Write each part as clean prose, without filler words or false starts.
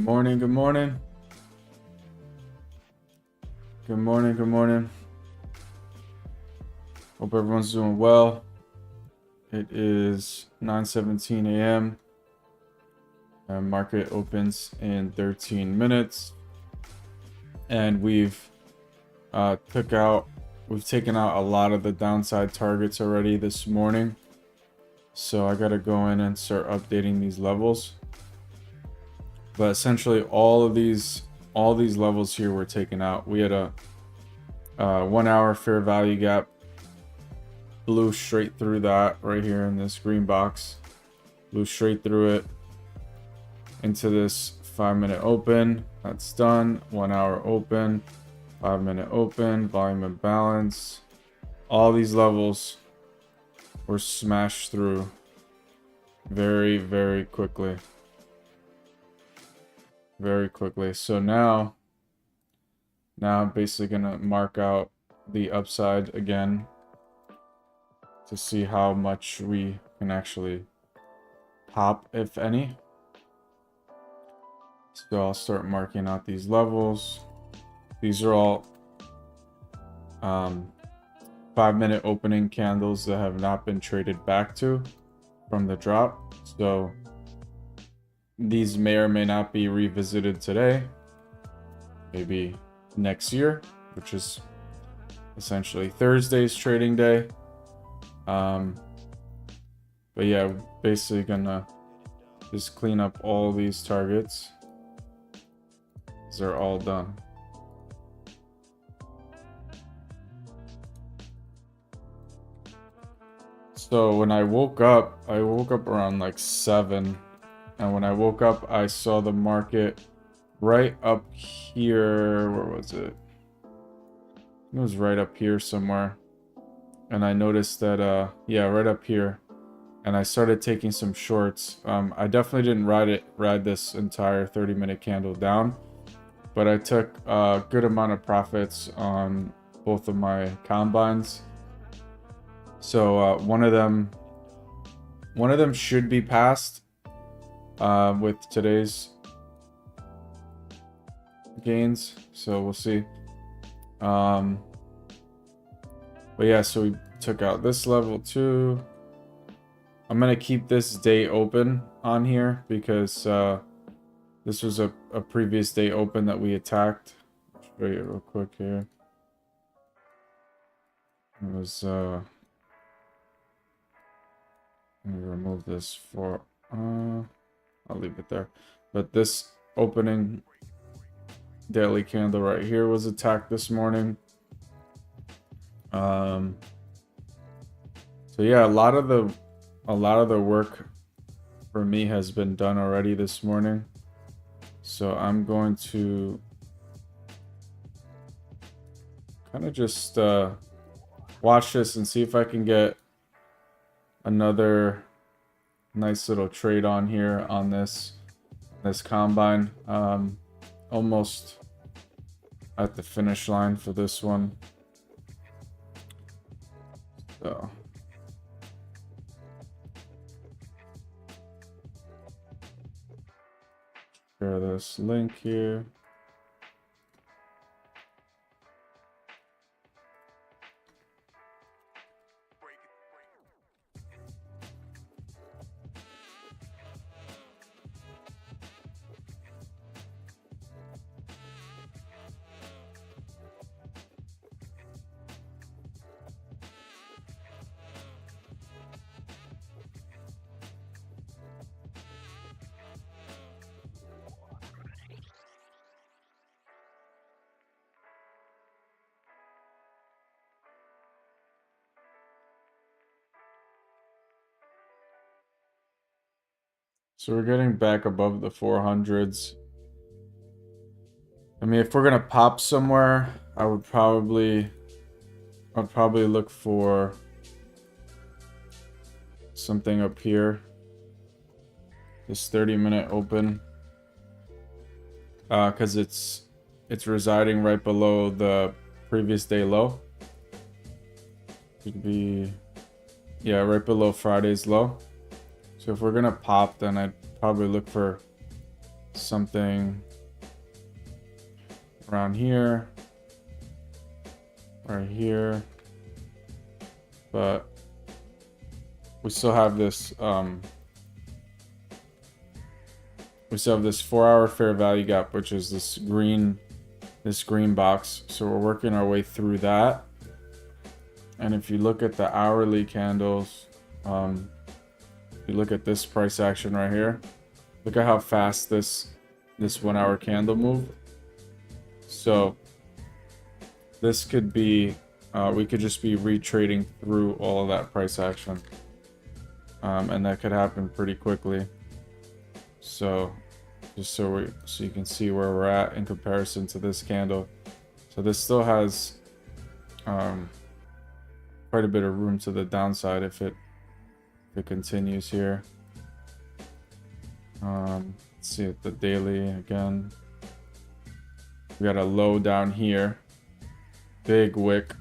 morning, good morning. Good morning, good morning. Hope everyone's doing well. It is 9:17 a.m. and market opens in 13 minutes. And we've taken out a lot of the downside targets already this morning. So I gotta go in and start updating these levels. But essentially all these levels here were taken out. We had a 1 hour fair value gap, blew straight through that right here in this green box, blew straight through it into this 5-minute open. That's done. 1 hour open, 5-minute open, volume imbalance. All these levels were smashed through very, very quickly. Very quickly. So now I'm basically gonna mark out the upside again to see how much we can actually pop, if any. So I'll start marking out these levels. These are all 5-minute opening candles that have not been traded back to from the drop. So these may or may not be revisited today, maybe next year, which is essentially Thursday's trading day. But yeah, basically gonna just clean up all these targets. They're all done. So when I woke up around like 7. And when I woke up, I saw the market right up here. Where was it? It was right up here somewhere. And I noticed that, yeah, right up here. And I started taking some shorts. I definitely didn't ride this entire 30-minute candle down. But I took a good amount of profits on both of my combines. So one of them should be passed. With today's gains, so we'll see. But yeah, so we took out this level too. I'm gonna keep this day open on here because this was a previous day open that we attacked. I'll show you real quick here. It was let me remove this for I'll leave it there. But this opening daily candle right here was attacked this morning. So yeah, a lot of the work for me has been done already this morning. So I'm going to kind of just watch this and see if I can get another nice little trade on here on this combine. Almost at the finish line for this one. So share this link here. So we're getting back above the 400s. I mean, if we're gonna pop somewhere, I'd probably look for something up here. This 30-minute open. Because it's residing right below the previous day low. Could be, yeah, right below Friday's low. So if we're gonna pop, then I'd probably look for something around here, right here, but we still have this 4-hour fair value gap, which is this green box. So we're working our way through that. And if you look at the hourly candles, you look at this price action right here, look at how fast this 1 hour candle moved. So this could be, we could just be retrading through all of that price action. And that could happen pretty quickly. So just so you can see where we're at in comparison to this candle. So this still has quite a bit of room to the downside if it continues here. Let's see at the daily again. We got a low down here. Big wick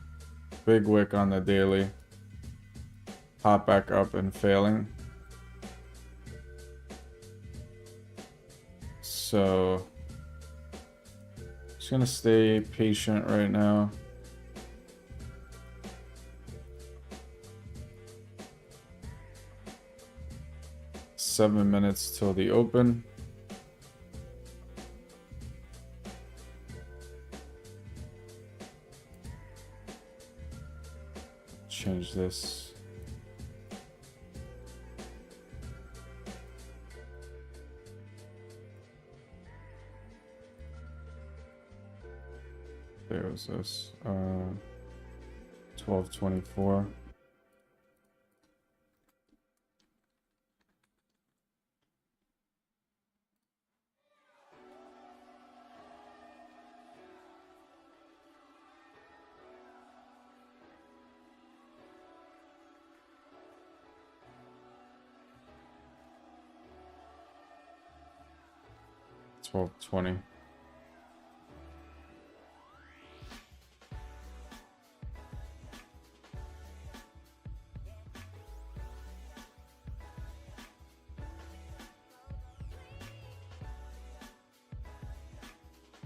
on the daily. Pop back up and failing. So just gonna stay patient right now. Seven minutes till the open. Change this. There was this 1224. $12.20.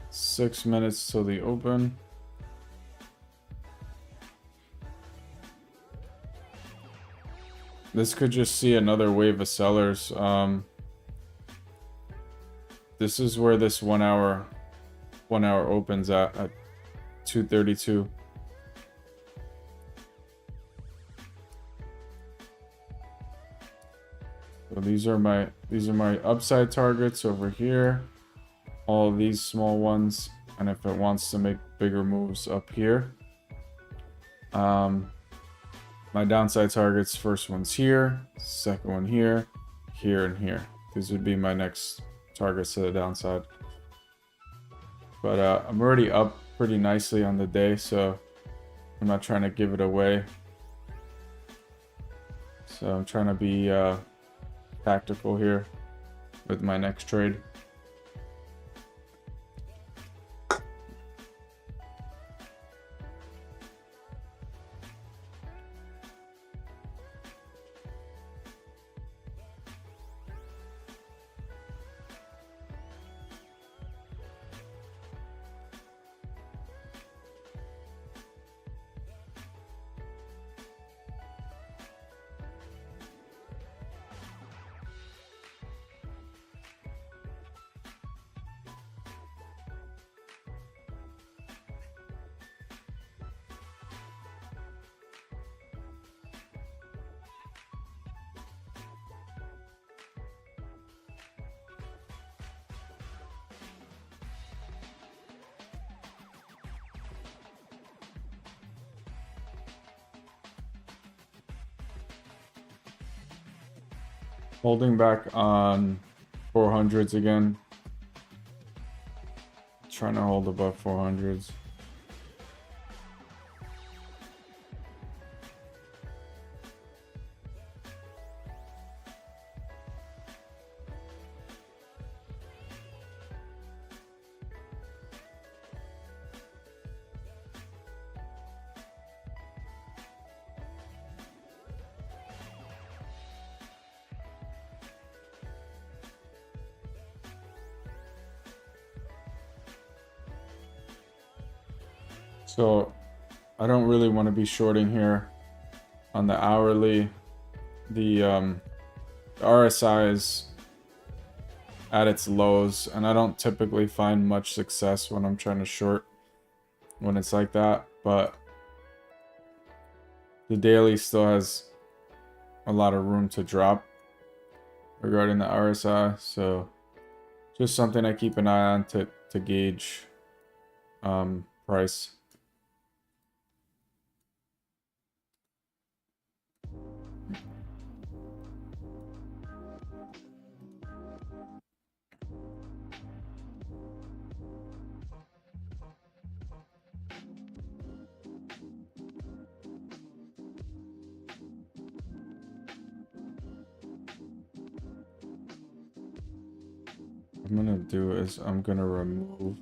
Six minutes till the open. This could just see another wave of sellers. This is where this 1 hour opens at 232. So these are my upside targets over here. All of these small ones, and if it wants to make bigger moves up here. My downside targets, first one's here, second one here, here, and here. These would be my next targets to the downside. But I'm already up pretty nicely on the day, so I'm not trying to give it away. So I'm trying to be tactical here with my next trade. Holding back on 400s again. Trying to hold above 400s. So I don't really want to be shorting here on the hourly. The RSI is at its lows, and I don't typically find much success when I'm trying to short when it's like that, but the daily still has a lot of room to drop regarding the RSI, so just something I keep an eye on to gauge price. What I'm gonna do is I'm gonna remove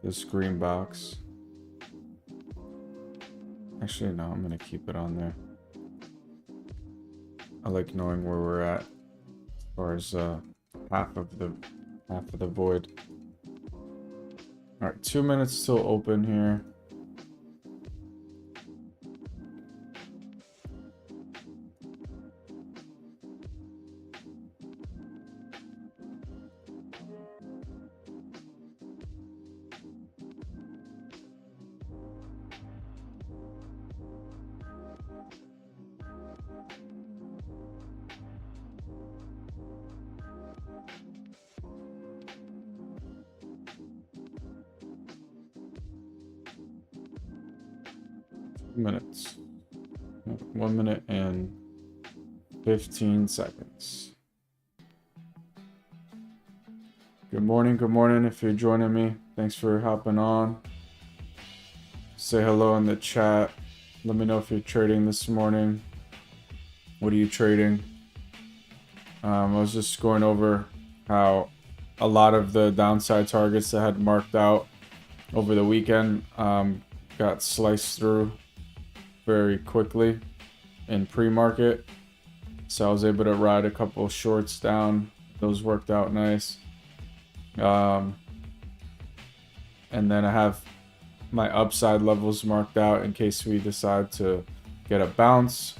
this green box. Actually, no, I'm gonna keep it on there. I like knowing where we're at as far as half of the void. All right, 2 minutes still open here. Minutes. 1 minute and 15 seconds. Good morning if you're joining me. Thanks for hopping on. Say hello in the chat. Let me know if you're trading this morning. What are you trading? I was just going over how a lot of the downside targets that I had marked out over the weekend got sliced through very quickly in pre-market, so I was able to ride a couple of shorts down. Those worked out nice. And then I have my upside levels marked out in case we decide to get a bounce,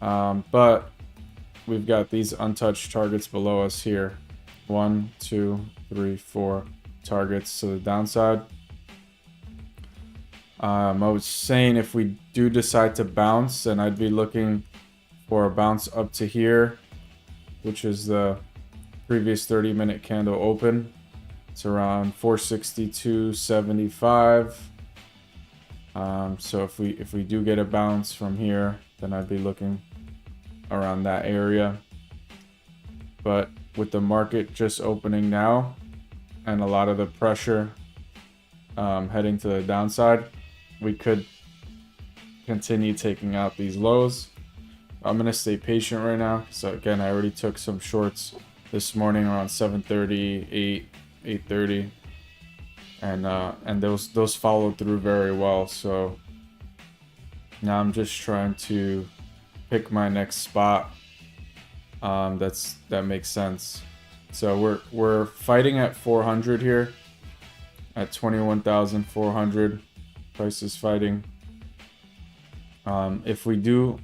but we've got these untouched targets below us here. 1, 2, 3, 4 targets to the downside. I was saying if we do decide to bounce, then I'd be looking for a bounce up to here, which is the previous 30-minute candle open. It's around 462.75. So if we do get a bounce from here, then I'd be looking around that area. But with the market just opening now and a lot of the pressure heading to the downside, we could continue taking out these lows. I'm gonna stay patient right now. So again, I already took some shorts this morning around 7:30, 8:30, and those followed through very well. So now I'm just trying to pick my next spot that makes sense. So we're fighting at 400 here, at 21,400. Price is fighting. If we do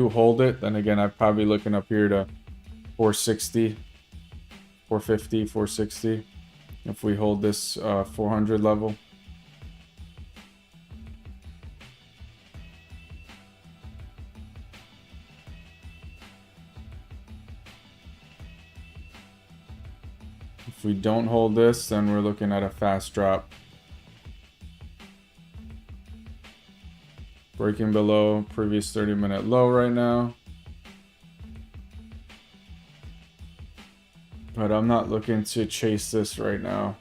hold it, then again I'm probably looking up here to 460, 450, 460. If we hold this 400 level. If we don't hold this, then we're looking at a fast drop. Breaking below previous 30-minute low right now. But I'm not looking to chase this right now.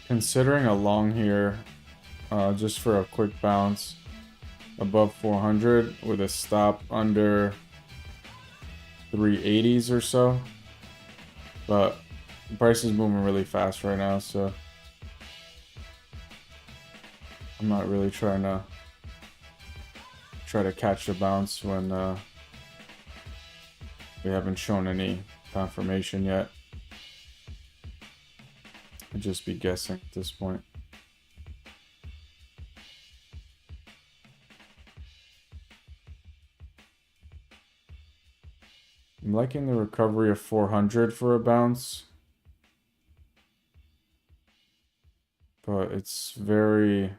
considering a long here, just for a quick bounce above 400 with a stop under 380s or so. But the price is moving really fast right now, so I'm not really trying to catch the bounce when we haven't shown any confirmation yet. I'd just be guessing at this point. I'm liking the recovery of 400 for a bounce, but it's very,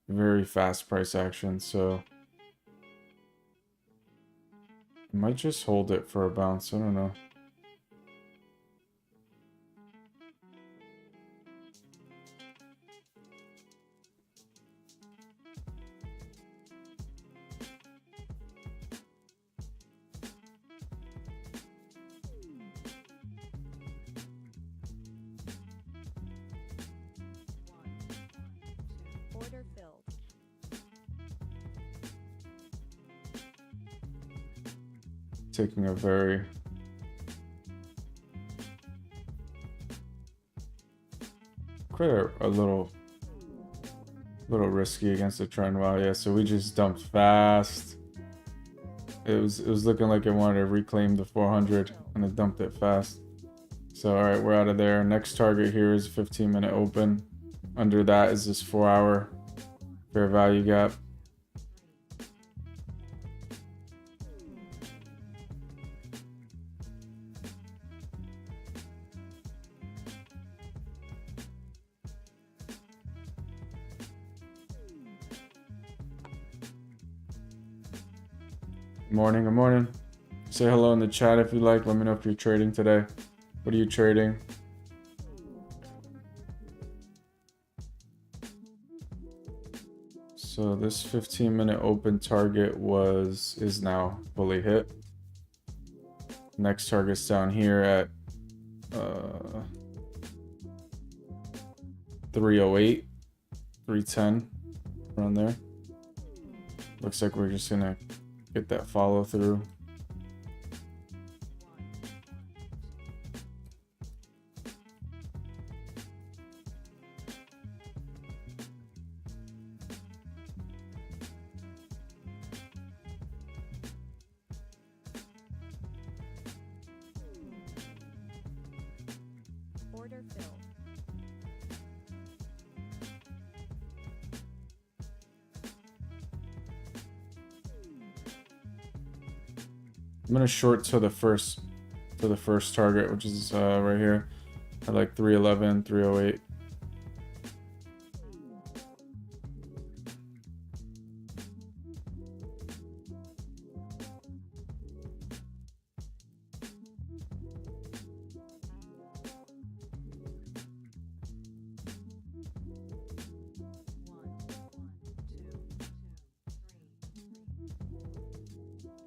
very fast price action, so I might just hold it for a bounce. I don't know. Order filled. Taking a very quite a little risky against the trend. Wow, yeah, so we just dumped fast. It was looking like it wanted to reclaim the 400 and it dumped it fast. So all right, we're out of there. Next target here is 15-minute open. Under that is this 4-hour fair value gap. Good morning. Say hello in the chat if you like. Let me know if you're trading today. What are you trading? So this 15-minute open target is now fully hit. Next target's down here at 308, 310, around there. Looks like we're just gonna get that follow through. Order filled. I'm gonna short to the first target, which is right here at like 311, 308.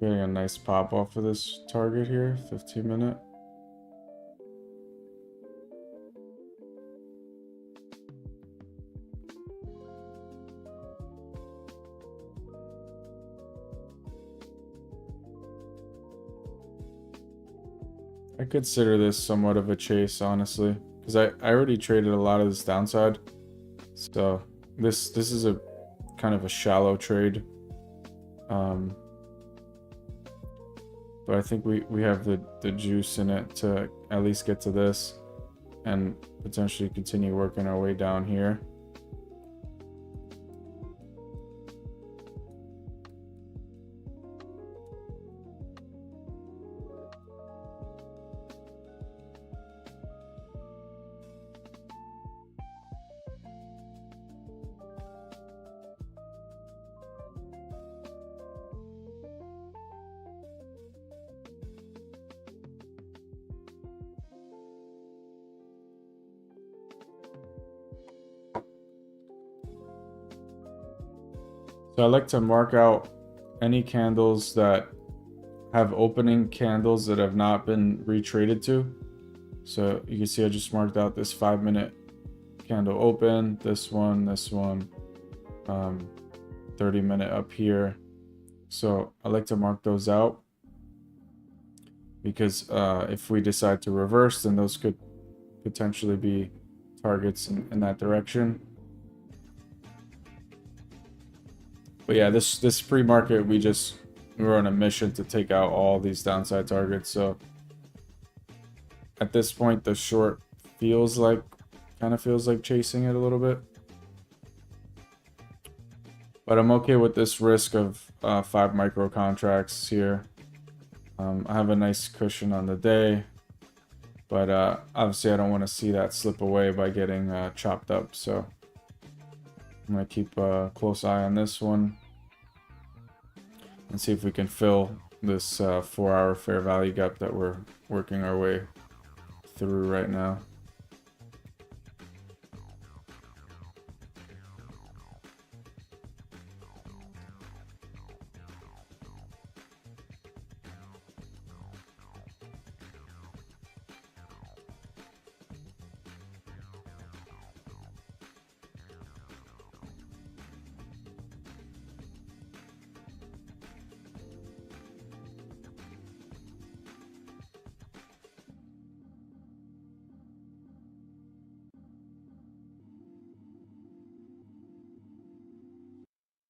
Getting a nice pop off of this target here, 15-minute. I consider this somewhat of a chase, honestly, because I already traded a lot of this downside. So this is a kind of a shallow trade. But I think we have the juice in it to at least get to this and potentially continue working our way down here. So I like to mark out any candles that have opening candles that have not been retraded to. So you can see I just marked out this 5-minute candle open, this one, 30-minute up here. So I like to mark those out because if we decide to reverse, then those could potentially be targets in that direction. But yeah, this pre-market, we were on a mission to take out all these downside targets. So at this point, the short kind of feels like chasing it a little bit. But I'm okay with this risk of 5 micro contracts here. I have a nice cushion on the day, but obviously I don't want to see that slip away by getting chopped up. So I'm going to keep a close eye on this one and see if we can fill this 4-hour fair value gap that we're working our way through right now.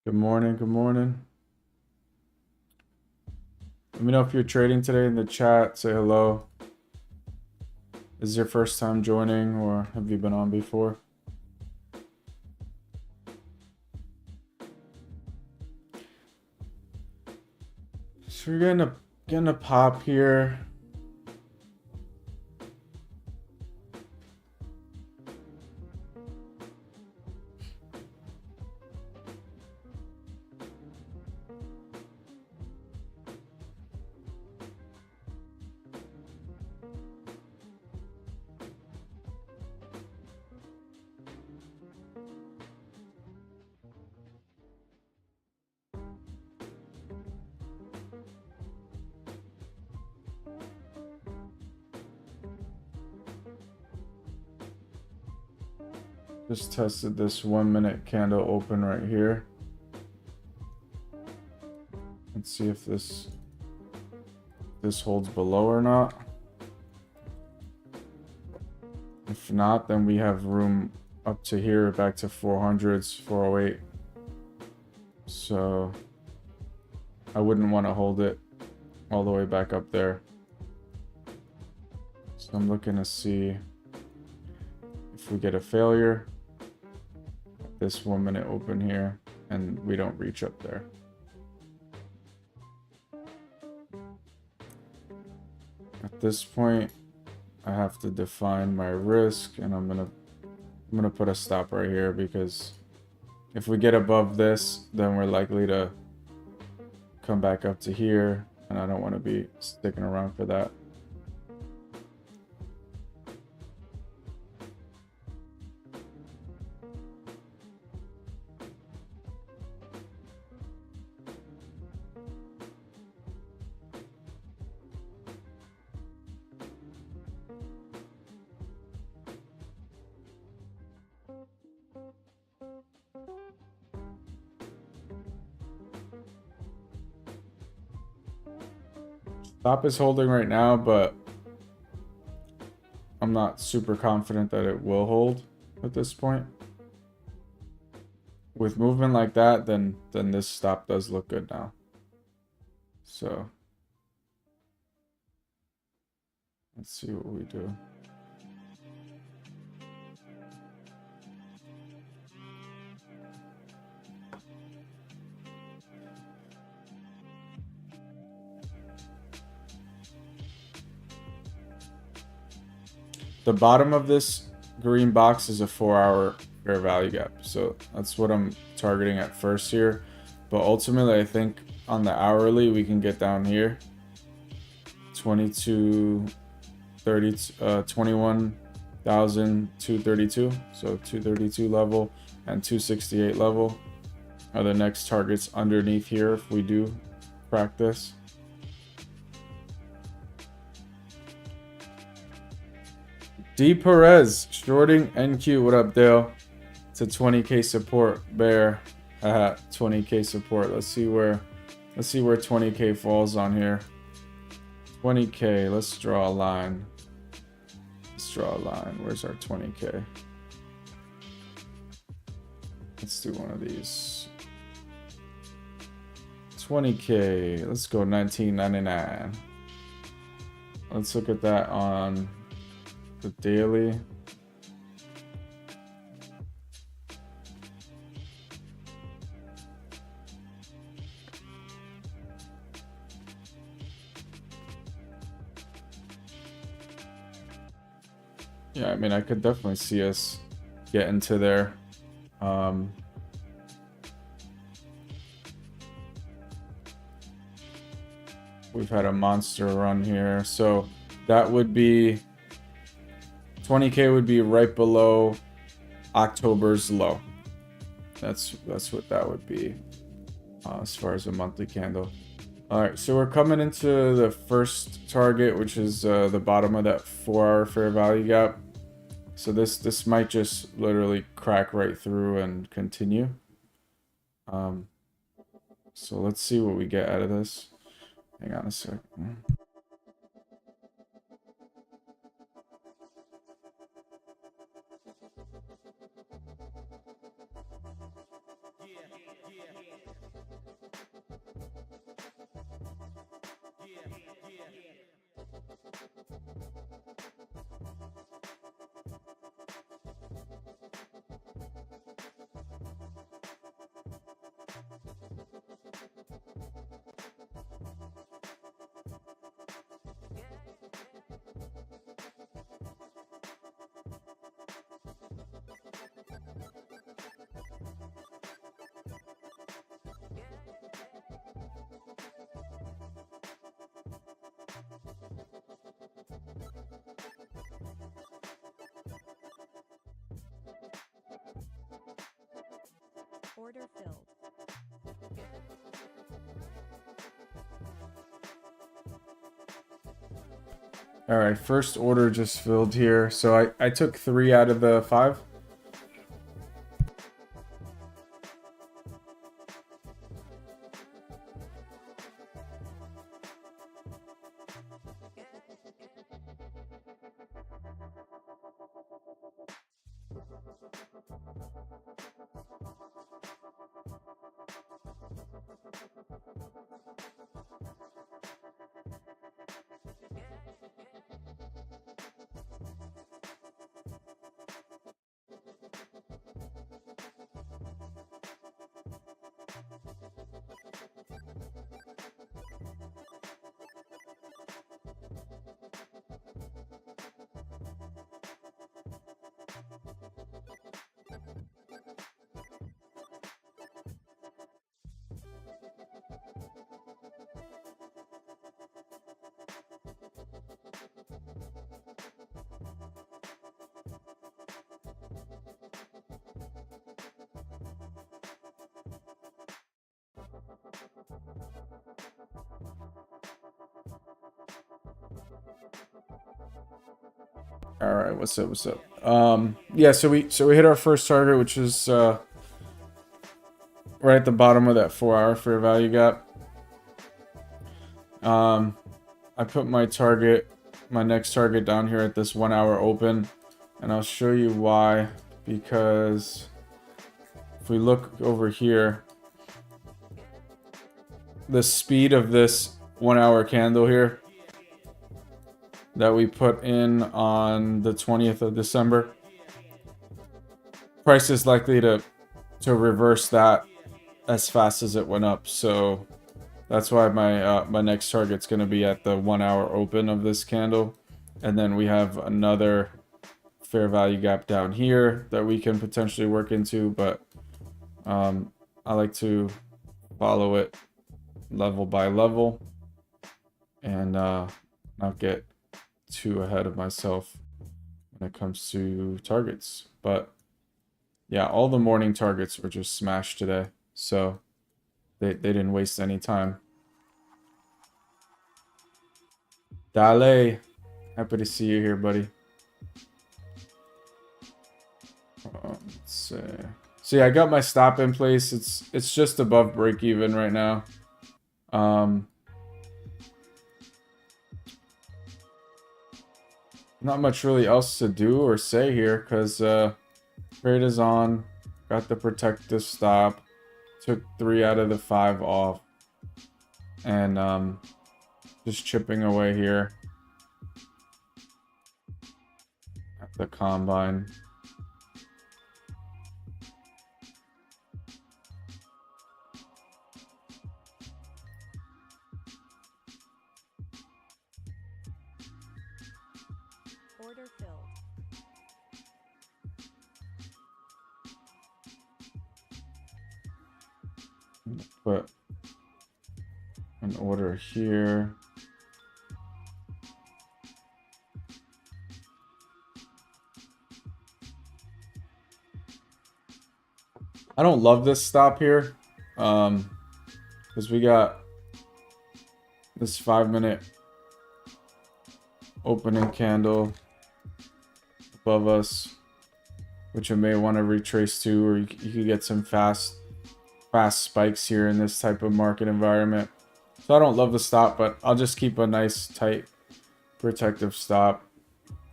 Good morning, good morning. Let me know if you're trading today in the chat. Say hello. Is this your first time joining, or have you been on before? So we're getting a pop here. Just tested this 1-minute candle open right here. Let's see if this holds below or not. If not, then we have room up to here, back to 400s, 408. So I wouldn't want to hold it all the way back up there. So I'm looking to see if we get a failure. This 1-minute open here, and we don't reach up there. At this point, I have to define my risk, and I'm gonna put a stop right here, because if we get above this, then we're likely to come back up to here, and I don't want to be sticking around for that. Stop is holding right now, but I'm not super confident that it will hold at this point. With movement like that, then this stop does look good now. So let's see what we do. The bottom of this green box is a 4-hour fair value gap. So that's what I'm targeting at first here. But ultimately, I think on the hourly, we can get down here. 21,232. So 232 level and 268 level are the next targets underneath here if we do crack this. D Perez shorting NQ. What up, Dale? It's a 20k support. Bear at 20k support. Let's see where 20k falls on here. 20k. Let's draw a line. Where's our 20k? Let's do one of these. 20k. Let's go 19.99. Let's look at that on the daily. Yeah, I mean, I could definitely see us get into there. We've had a monster run here, so that would be 20k would be right below October's low. That's what that would be as far as a monthly candle. All right, so we're coming into the first target, which is the bottom of that 4-hour fair value gap. So this might just literally crack right through and continue. So let's see what we get out of this. Hang on a sec. Order filled. All right, first order just filled here. So I took 3 out of the 5. All right, what's up? Yeah, so we hit our first target, which is right at the bottom of that 4-hour fair value gap. I put my next target down here at this 1-hour open, and I'll show you why. Because if we look over here, the speed of this 1-hour candle here that we put in on the 20th of December, price is likely to reverse that as fast as it went up. So that's why my next target's going to be at the 1-hour open of this candle, and then we have another fair value gap down here that we can potentially work into, but I like to follow it level by level and not get too ahead of myself when it comes to targets. But yeah, all the morning targets were just smashed today, so they didn't waste any time. Dale, happy to see you here, buddy. Let's see. So yeah, I got my stop in place. It's just above break even right now. Not much really else to do or say here because trade is on. Got the protective stop. Took 3 out of the 5 off. And just chipping away here at the combine. Order filled. Put an order here. I don't love this stop here, because we got this 5-minute opening candle above us, which I may want to retrace to, or you could get some fast spikes here in this type of market environment. So I don't love the stop, but I'll just keep a nice tight protective stop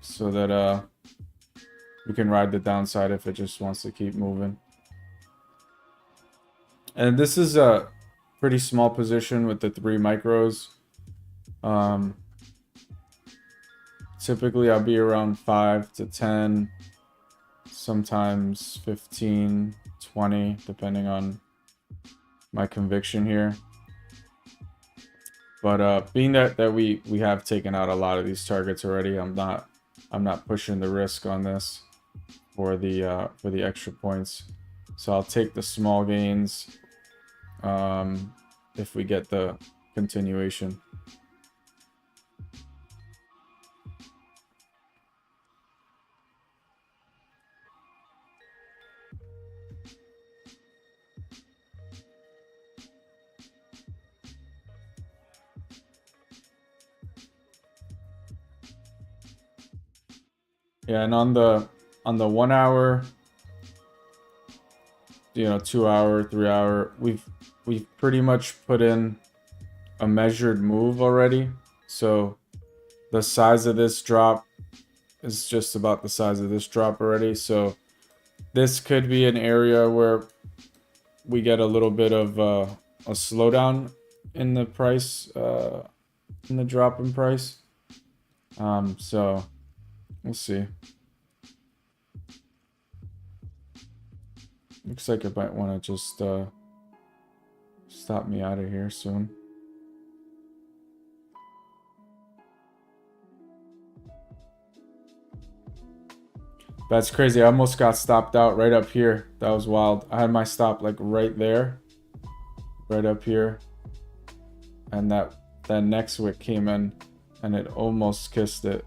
so that we can ride the downside if it just wants to keep moving. And this is a pretty small position with the 3 micros. Typically I'll be around 5 to 10, sometimes 15, 20, depending on my conviction here. But being that we have taken out a lot of these targets already, I'm not pushing the risk on this for the extra points. So I'll take the small gains if we get the continuation. Yeah, and on the 1 hour, 2 hour, 3 hour, we've pretty much put in a measured move already. So the size of this drop is just about the size of this drop already. So this could be an area where we get a little bit of a slowdown in the price, in the drop in price. So we'll see. Looks like it might want to just stop me out of here soon. That's crazy. I almost got stopped out right up here. That was wild. I had my stop like right there, right up here, and that next wick came in and it almost kissed it.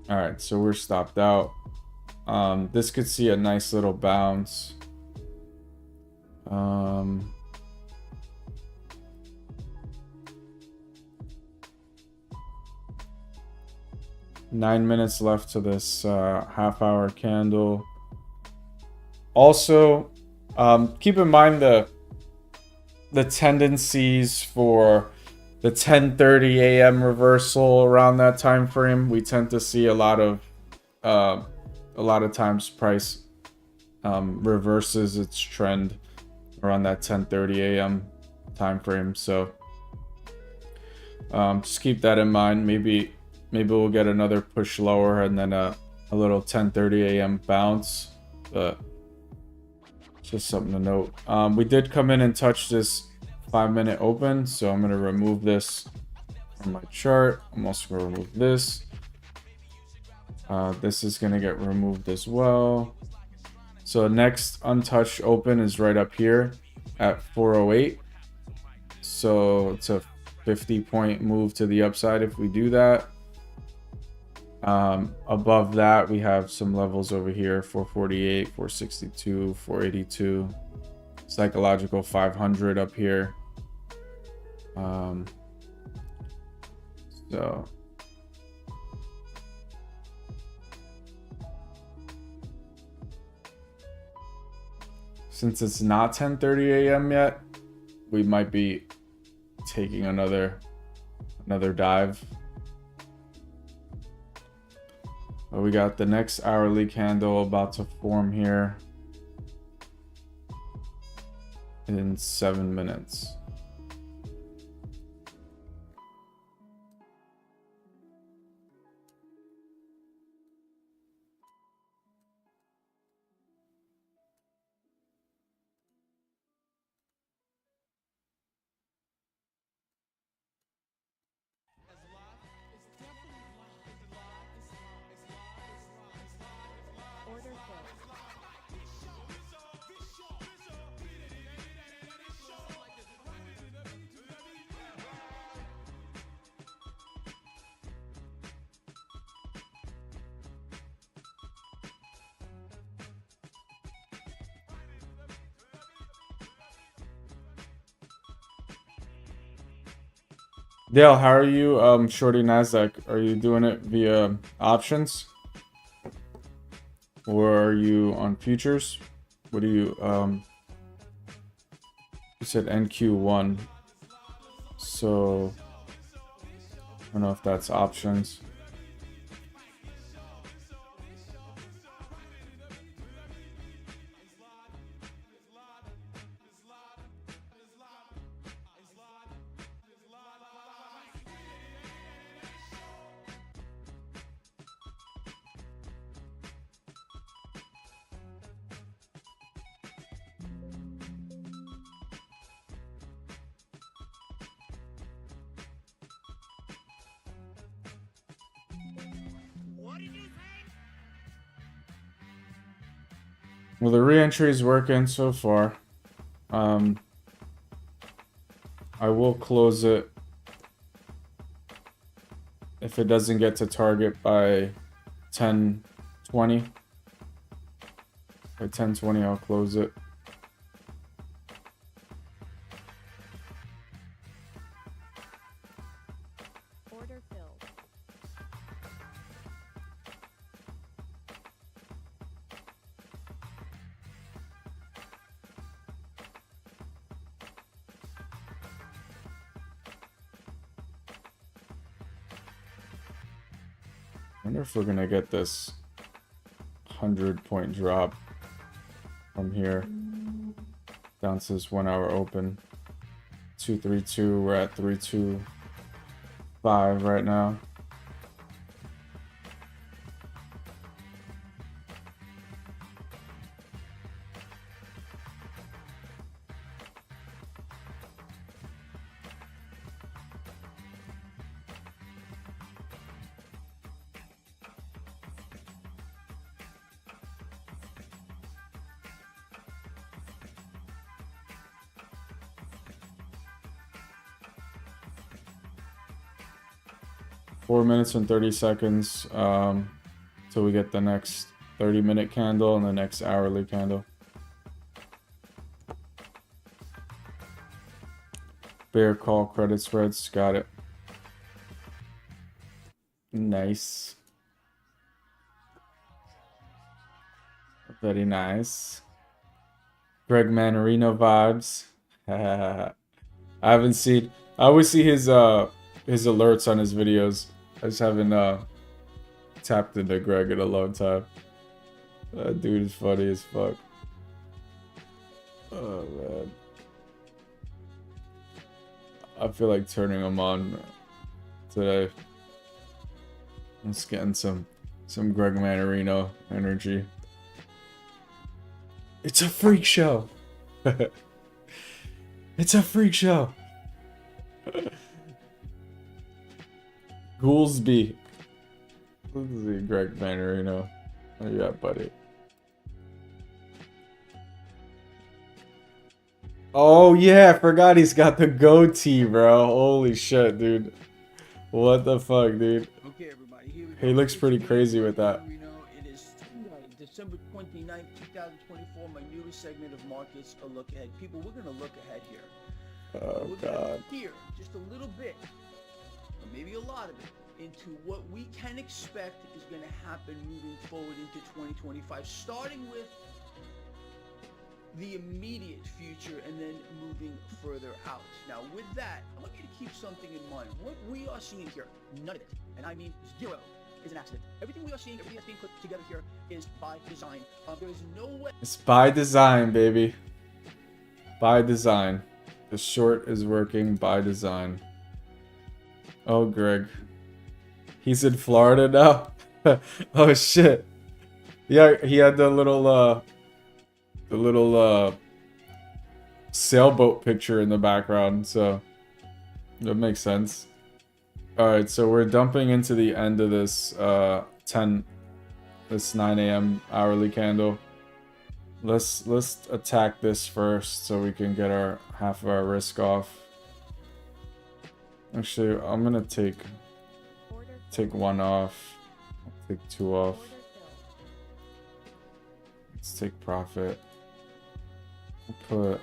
All right, so we're stopped out. This could see a nice little bounce. 9 minutes left to this half-hour candle. Also, keep in mind the tendencies for the 10:30 a.m. reversal around that time frame. We tend to see a lot of times price reverses its trend around that 10:30 a.m. time frame. So just keep that in mind. Maybe we'll get another push lower and then a little 10:30 a.m. bounce, but just something to note. We did come in and touch this 5-minute open, so I'm going to remove this from my chart. I'm also going to remove this. This is going to get removed as well. So next untouched open is right up here at 408. So it's a 50-point move to the upside if we do that. Above that, we have some levels over here: 448, 462, 482, psychological 500 up here. So since it's not 10:30 a.m. yet, we might be taking another dive. But we got the next hourly candle about to form here in 7 minutes. Order filled. Dale, how are you shorting Nasdaq? Are you doing it via options? Or are you on futures? What do you you said NQ1. So I don't know if that's options. Well, the re-entry is working so far. I will close it if it doesn't get to target by 10:20. By 10:20, I'll close it. Order filled. I wonder if we're gonna get this 100-point drop from here down to this 1 hour open. 232, we're at 325 right now. Four minutes and 30 seconds till we get the next 30-minute candle and the next hourly candle. Bear call credit spreads, got it. Nice. Very nice. Greg Manarino vibes. I always see his alerts on his videos. I just haven't tapped into Greg in a long time. That dude is funny as fuck. Oh man. I feel like turning him on today. I'm just getting some Greg Manarino energy. It's a freak show. It's a freak show. Goolsby. Let's see, Greg Manarino. What you got, buddy? Oh yeah, I forgot he's got the goatee, bro. Holy shit, dude. What the fuck, dude? Okay, everybody, here we go. He looks pretty crazy with that. It is December 29th, 2024, my newest segment of Markets, a look ahead. People, we're going to look ahead here. Oh We're god. going to hear just a little bit, or maybe a lot of it, into what we can expect is going to happen moving forward into 2025, starting with the immediate future and then moving further out. Now with that, I want you to keep something in mind. What we are seeing here, none of it, and I mean zero, is an accident. Everything we are seeing, everything that's being put together here is by design. There is no way. It's by design, baby. By design. The short is working by design. Oh, Greg. He's in Florida now? Oh, shit. Yeah, he had the little sailboat picture in the background, so that makes sense. Alright, so we're dumping into the end of this this 9 a.m. hourly candle. Let's attack this first so we can get our half of our risk off. Actually, I'm gonna take one off. I'll take two off. Let's take profit. Flip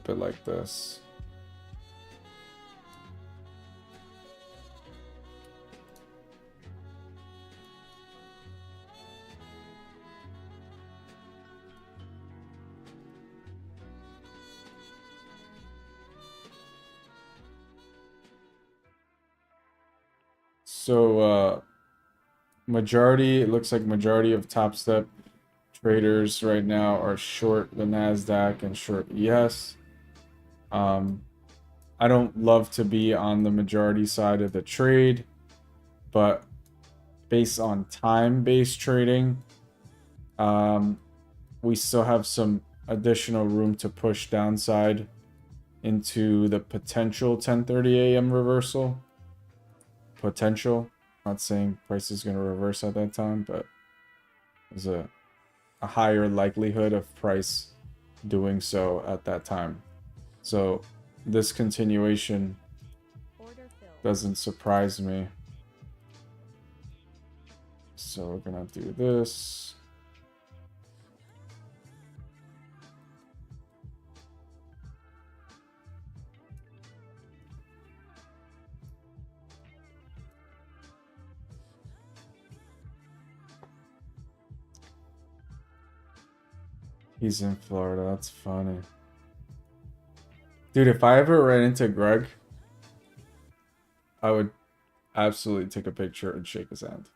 it like this. So, it looks like majority of Top Step traders right now are short the Nasdaq and short ES. I don't love to be on the majority side of the trade, but based on time-based trading, we still have some additional room to push downside into the potential 10:30 a.m. reversal. Potential. Not saying price is going to reverse at that time, but there's a higher likelihood of price doing so at that time. So this continuation doesn't surprise me. So we're gonna do this. He's in Florida. That's funny. Dude, if I ever ran into Greg, I would absolutely take a picture and shake his hand.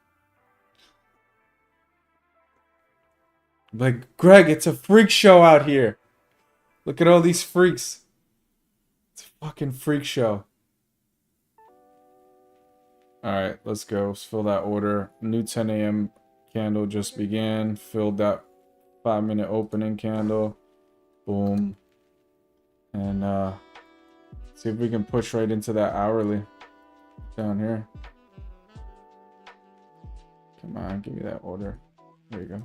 Like, Greg, it's a freak show out here. Look at all these freaks. It's a fucking freak show. Alright, let's go. Let's fill that order. New 10 a.m. candle just began. Filled that 5-minute opening candle. Boom. And see if we can push right into that hourly down here. Come on, give me that order. There you go.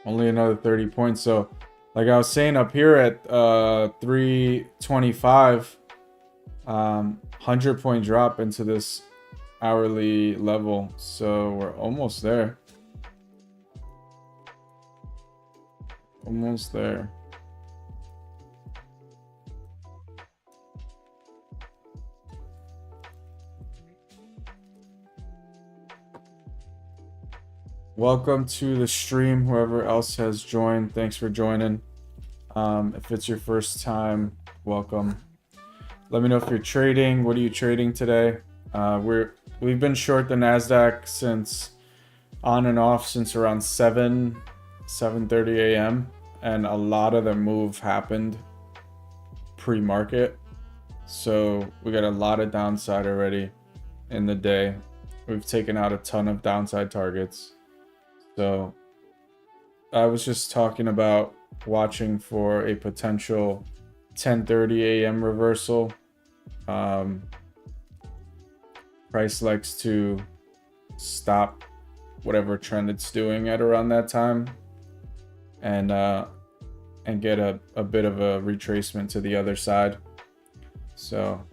Only another 30 points. So like I was saying, up here at 325, 100-point drop into this hourly level. So we're almost there. Almost there. Welcome to the stream, whoever else has joined. Thanks for joining. If it's your first time, welcome. Let me know if you're trading. What are you trading today? We've been short the Nasdaq since on and off since around 7:30 a.m. and a lot of the move happened pre-market. So we got a lot of downside already in the day. We've taken out a ton of downside targets. So I was just talking about watching for a potential 10:30 a.m. reversal. Price likes to stop whatever trend it's doing at around that time and get a bit of a retracement to the other side. So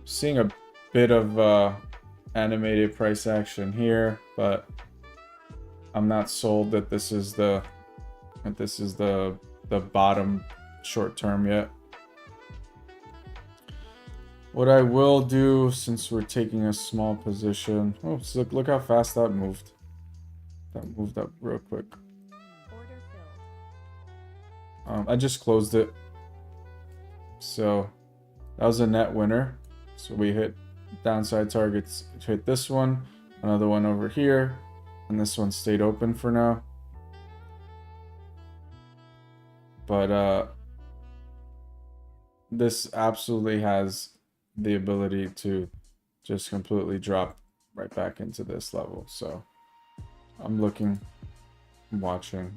seeing a bit of animated price action here, but I'm not sold that this is the bottom short term yet. What I will do, since we're taking a small position, oh, so look how fast that moved. That moved up real quick. Order filled. I just closed it, so that was a net winner. So we hit downside targets, hit this one, another one over here, and this one stayed open for now. But this absolutely has the ability to just completely drop right back into this level. So I'm looking, watching.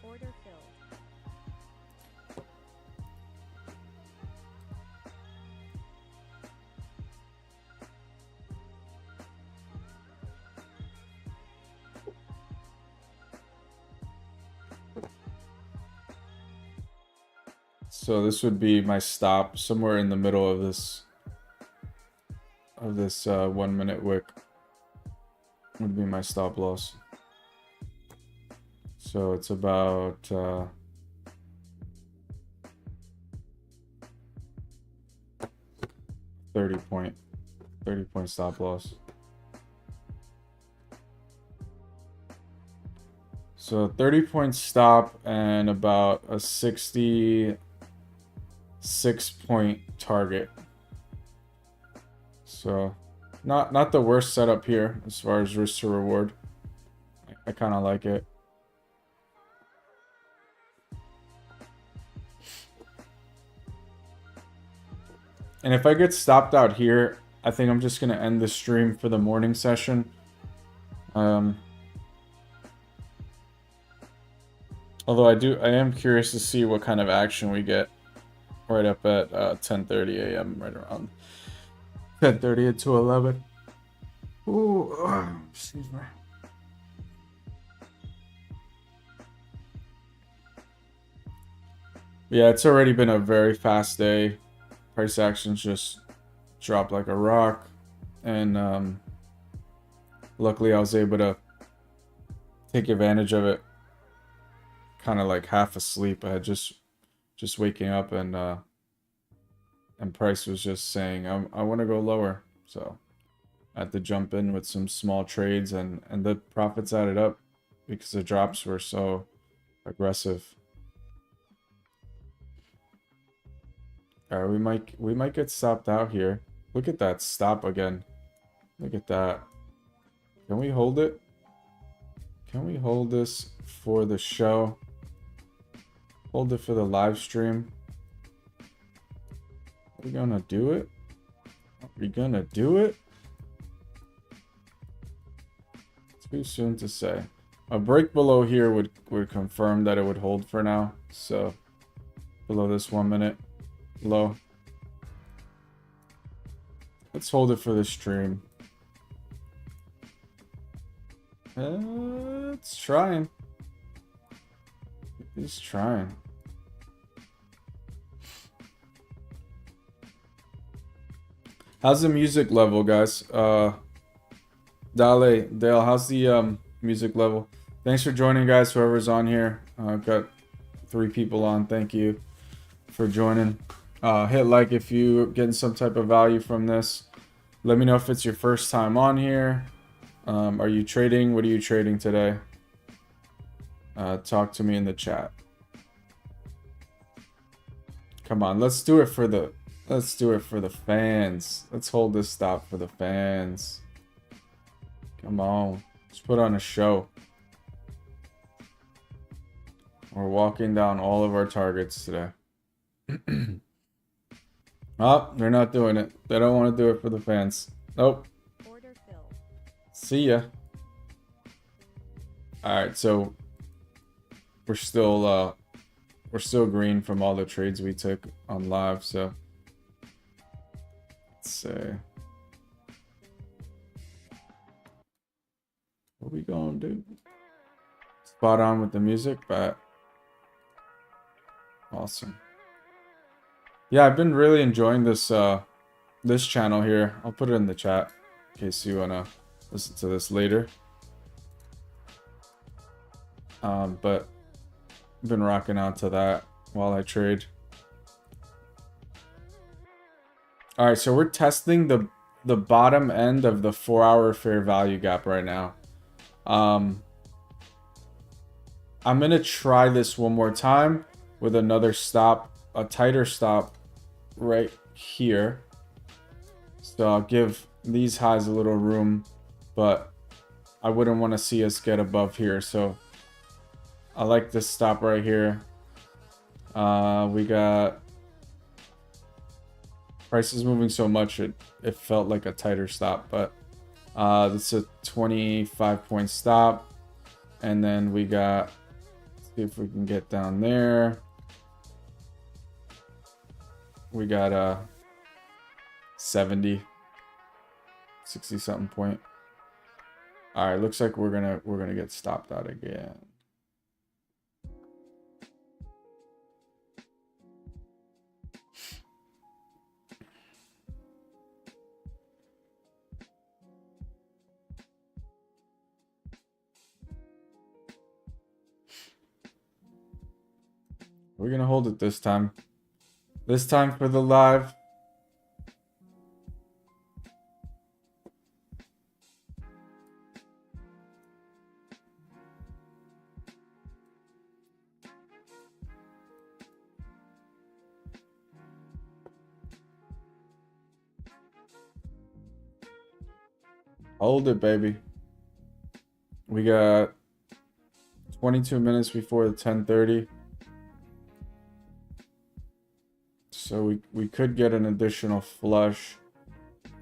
Order filled. So this would be my stop somewhere in the middle of this 1 minute wick would be my stop loss. So it's about 30 point stop loss. So 30 point stop and about a 66-point target. So not the worst setup here as far as risk to reward. I kind of like it. And if I get stopped out here, I think I'm just gonna end the stream for the morning session. Although I am curious to see what kind of action we get right up at 10:30 a.m. right around 10:30 to 11. Ooh, excuse me. Yeah, it's already been a very fast day. Price actions just dropped like a rock, and luckily I was able to take advantage of it. Kind of like half asleep. I had just waking up, and price was just saying I want to go lower, so I had to jump in with some small trades, and the profits added up because the drops were so aggressive. All right, we might get stopped out here. Look at that stop again. Look at that. Can we hold it? Can we hold this for the show? Hold it for the live stream. Are we gonna do it? Are we gonna do it? Too soon to say. A break below here would confirm that it would hold for now. So below this 1 minute low. Let's hold it for the stream. It's trying. It's trying. How's the music level, guys? Dale, how's the music level? Thanks for joining, guys. Whoever's on here, I've got 3 people on. Thank you for joining. Hit like if you're getting some type of value from this. Let me know if it's your first time on here. Are you trading? What are you trading today? Talk to me in the chat. Come on, let's do it for the fans. Let's hold this stop for the fans. Come on, let's put on a show. We're walking down all of our targets today. Oh, they're not doing it. They don't want to do it for the fans. Nope. Order filled. See ya. Alright, so we're still green from all the trades we took on live, so let's see. What we gonna do? Spot on with the music, but awesome. Yeah, I've been really enjoying this this channel here. I'll put it in the chat in case you wanna listen to this later. But I've been rocking out to that while I trade. All right, so we're testing the bottom end of the 4-hour fair value gap right now. I'm gonna try this one more time with another stop, a tighter stop right here. So I'll give these highs a little room, but I wouldn't want to see us get above here. So I like this stop right here. We got prices moving so much it felt like a tighter stop, but this is a 25-point stop. And then we got, let's see if we can get down there. We got a 60 something point. All right, looks like we're gonna get stopped out again. We're gonna hold it this time. This time for the live. Hold it, baby. We got 22 minutes before the 10:30. So we could get an additional flush.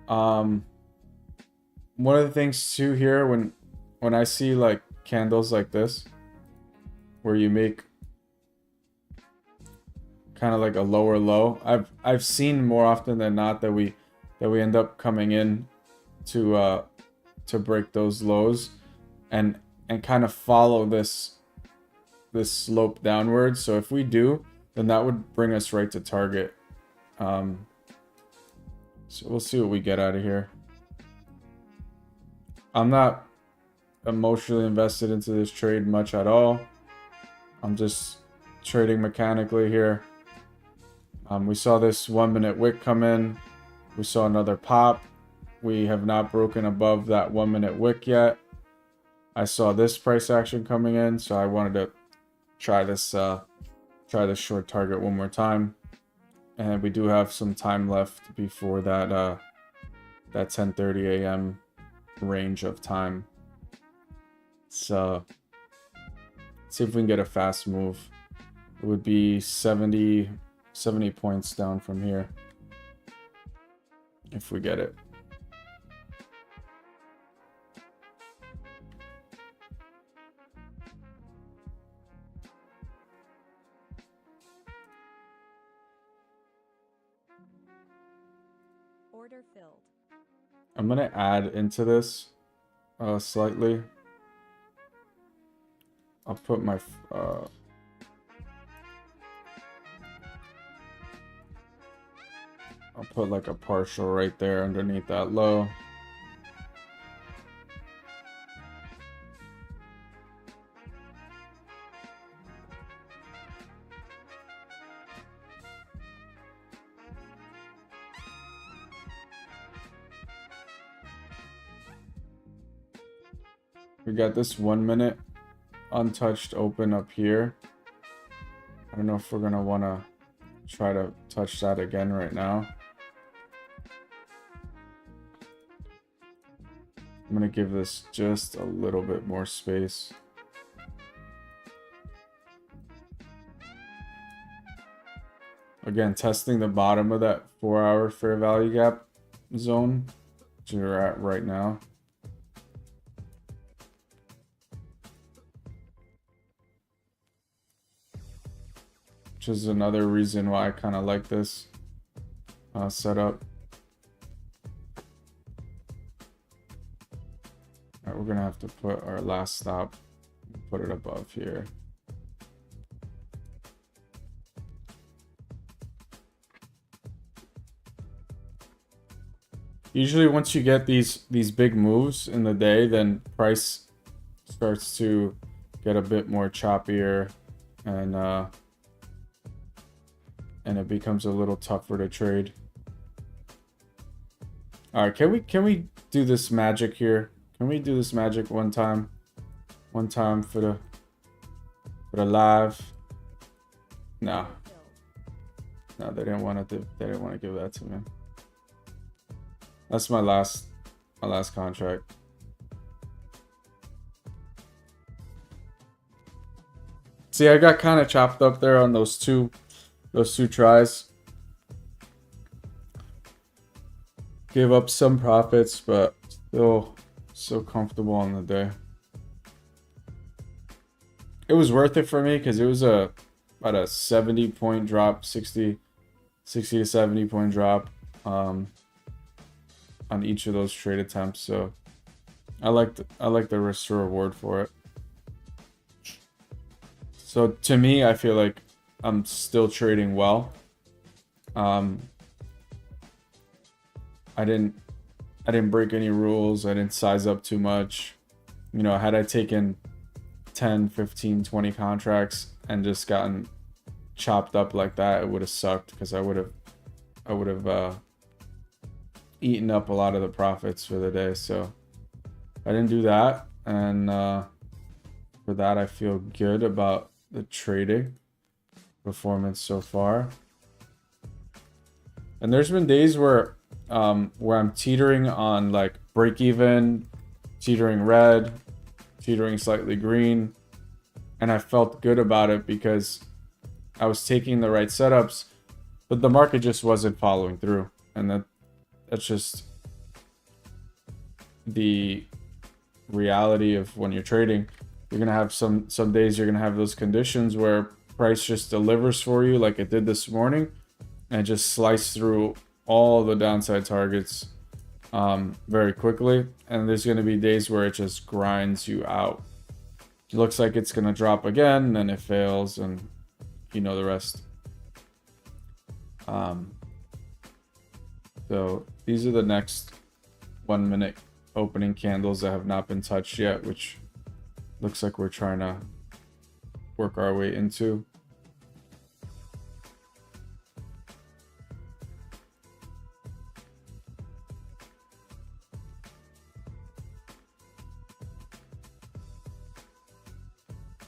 One of the things too here, when I see like candles like this, where you make kind of like a lower low, I've seen more often than not that we end up coming in to break those lows and kind of follow this slope downwards. So if we do, then that would bring us right to target. So we'll see what we get out of here. I'm not emotionally invested into this trade much at all. I'm just trading mechanically here. We saw this 1-minute wick come in. We saw another pop. We have not broken above that 1-minute wick yet. I saw this price action coming in, so I wanted to try this short target one more time. And we do have some time left before that 10:30 a.m. range of time. So let's see if we can get a fast move. It would be 70 points down from here if we get it. Order filled. I'm gonna add into this slightly. I'll put my I'll put like a partial right there underneath that low. We got this 1-minute untouched open up here. I don't know if we're gonna want to try to touch that again right now. I'm gonna give this just a little bit more space. Again, testing the bottom of that 4-hour fair value gap zone, which we're at right now. Which is another reason why I kind of like this setup. All right, we're gonna have to put our last stop, put it above here. Usually once you get these big moves in the day, then price starts to get a bit more choppier and it becomes a little tougher to trade. All right, can we do this magic here? Can we do this magic one time? One time for the live. No, Order filled. no, they didn't want to. They didn't want to give that to me. That's my last contract. See, I got kind of chopped up there on those two tries. Gave up some profits, but still so comfortable on the day. It was worth it for me because it was about a 70-point drop, 60 to 70-point drop on each of those trade attempts. So I like the risk to reward for it. So to me, I feel like I'm still trading well. I didn't break any rules. I didn't size up too much. You know, had I taken 10, 15, 20 contracts and just gotten chopped up like that, it would have sucked because I would have eaten up a lot of the profits for the day. So I didn't do that, and for that I feel good about the trading performance so far. And there's been days where I'm teetering on like break even, teetering red, teetering slightly green, and I felt good about it because I was taking the right setups, but the market just wasn't following through. And that's just the reality of when you're trading. You're gonna have some days you're gonna have those conditions where price just delivers for you like it did this morning and just slice through all the downside targets very quickly. And there's gonna be days where it just grinds you out. It looks like it's gonna drop again, then it fails, and you know the rest. So these are the next 1 minute opening candles that have not been touched yet, which looks like we're trying to work our way into.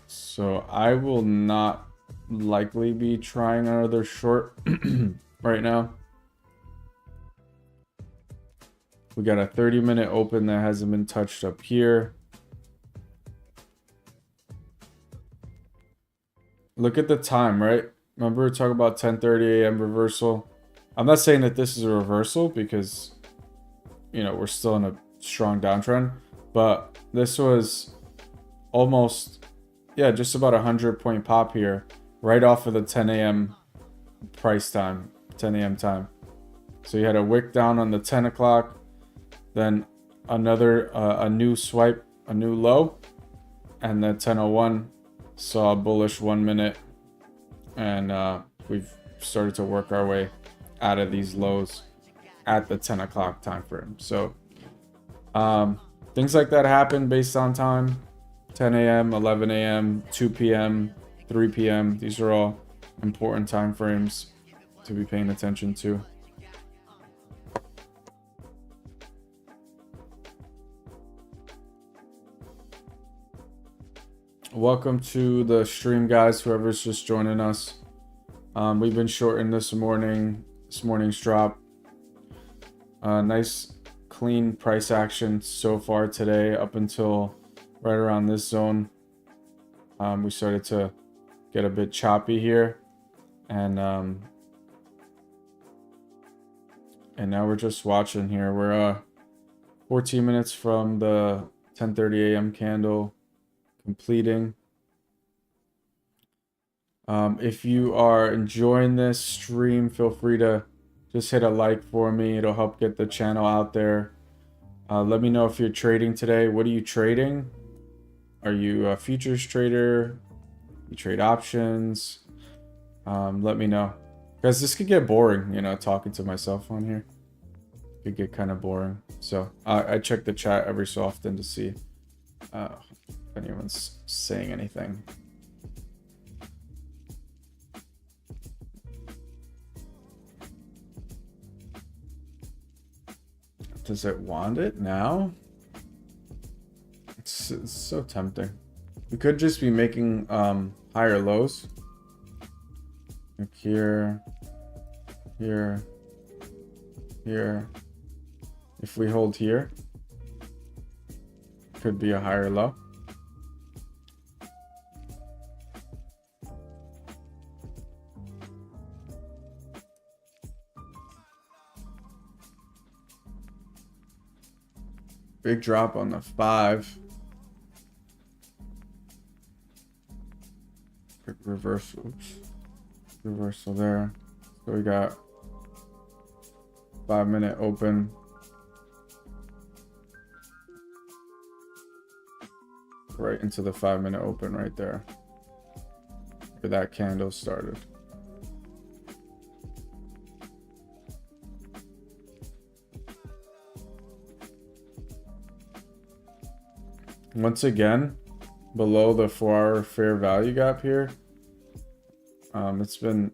So I will not likely be trying another short right now. We got a 30-minute open that hasn't been touched up here. Look at the time, right? Remember we were talking about 10:30 a.m. reversal. I'm not saying that this is a reversal because, you know, we're still in a strong downtrend, but this was almost, yeah, just about 100-point pop here, right off of the 10 a.m. price time, 10 a.m. time. So you had a wick down on the 10 o'clock, then another, a new swipe, a new low, and then 10:01 saw a bullish 1 minute, and we've started to work our way out of these lows at the 10 o'clock time frame. So things like that happen based on time. 10 a.m., 11 a.m., 2 p.m., 3 p.m. These are all important time frames to be paying attention to. Welcome to the stream, guys, whoever's just joining us. We've been shorting this morning's drop. Nice clean price action so far today up until right around this zone. We started to get a bit choppy here, and now we're just watching here. We're 14 minutes from the 10:30 a.m. candle completing. If you are enjoying this stream, feel free to just hit a like for me. It'll help get the channel out there. Let me know if you're trading today. What are you trading? Are you a futures trader? You trade options? Let me know, because this could get boring, you know, talking to myself on here. It could get kind of boring. So I check the chat every so often to see if anyone's saying anything. Does it want it now? It's so tempting. We could just be making higher lows. Like here, here, here. If we hold here, could be a higher low. Big drop on the 5. Quick reversal. Oops. Reversal there. So we got 5-minute open. Right into the 5-minute open right there. Where that candle started. Once again, below the 4-hour fair value gap here. It's been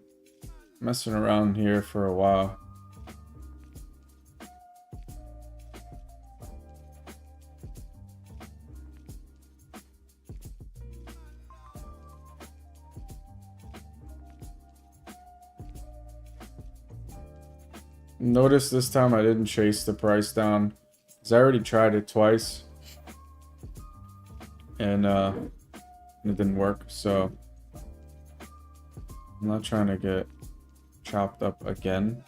messing around here for a while. Notice this time I didn't chase the price down because I already tried it twice. And it didn't work, so I'm not trying to get chopped up again.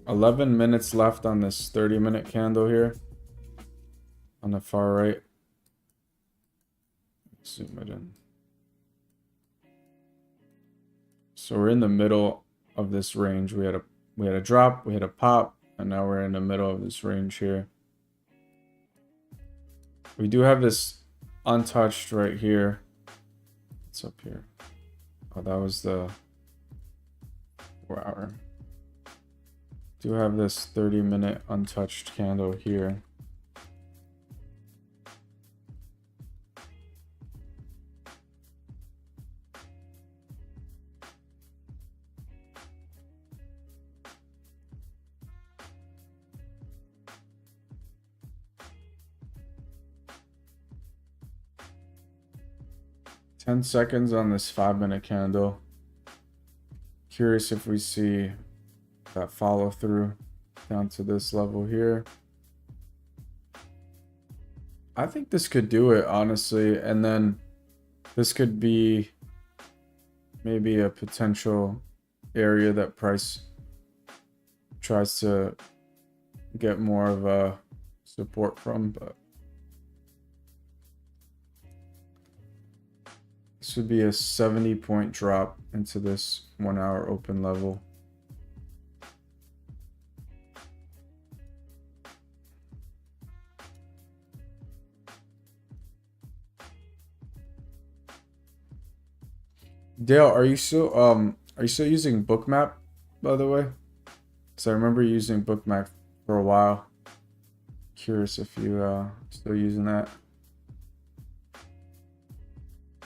$11 minutes left on this 30-minute candle here on the far right. Zoom it in. So we're in the middle of this range. We had a drop, we had a pop, and now we're in the middle of this range here. We do have this untouched right here. What's up here? Oh, that was the 4-hour. Do have this 30-minute untouched candle here. Ten seconds on this 5-minute candle. Curious if we see that follow through down to this level here. I think this could do it, honestly, and then this could be maybe a potential area that price tries to get more of a support from, but this would be a 70-point drop into this 1-hour open level. Dale, are you still using Bookmap, by the way? Because I remember using Bookmap for a while. Curious if you still using that.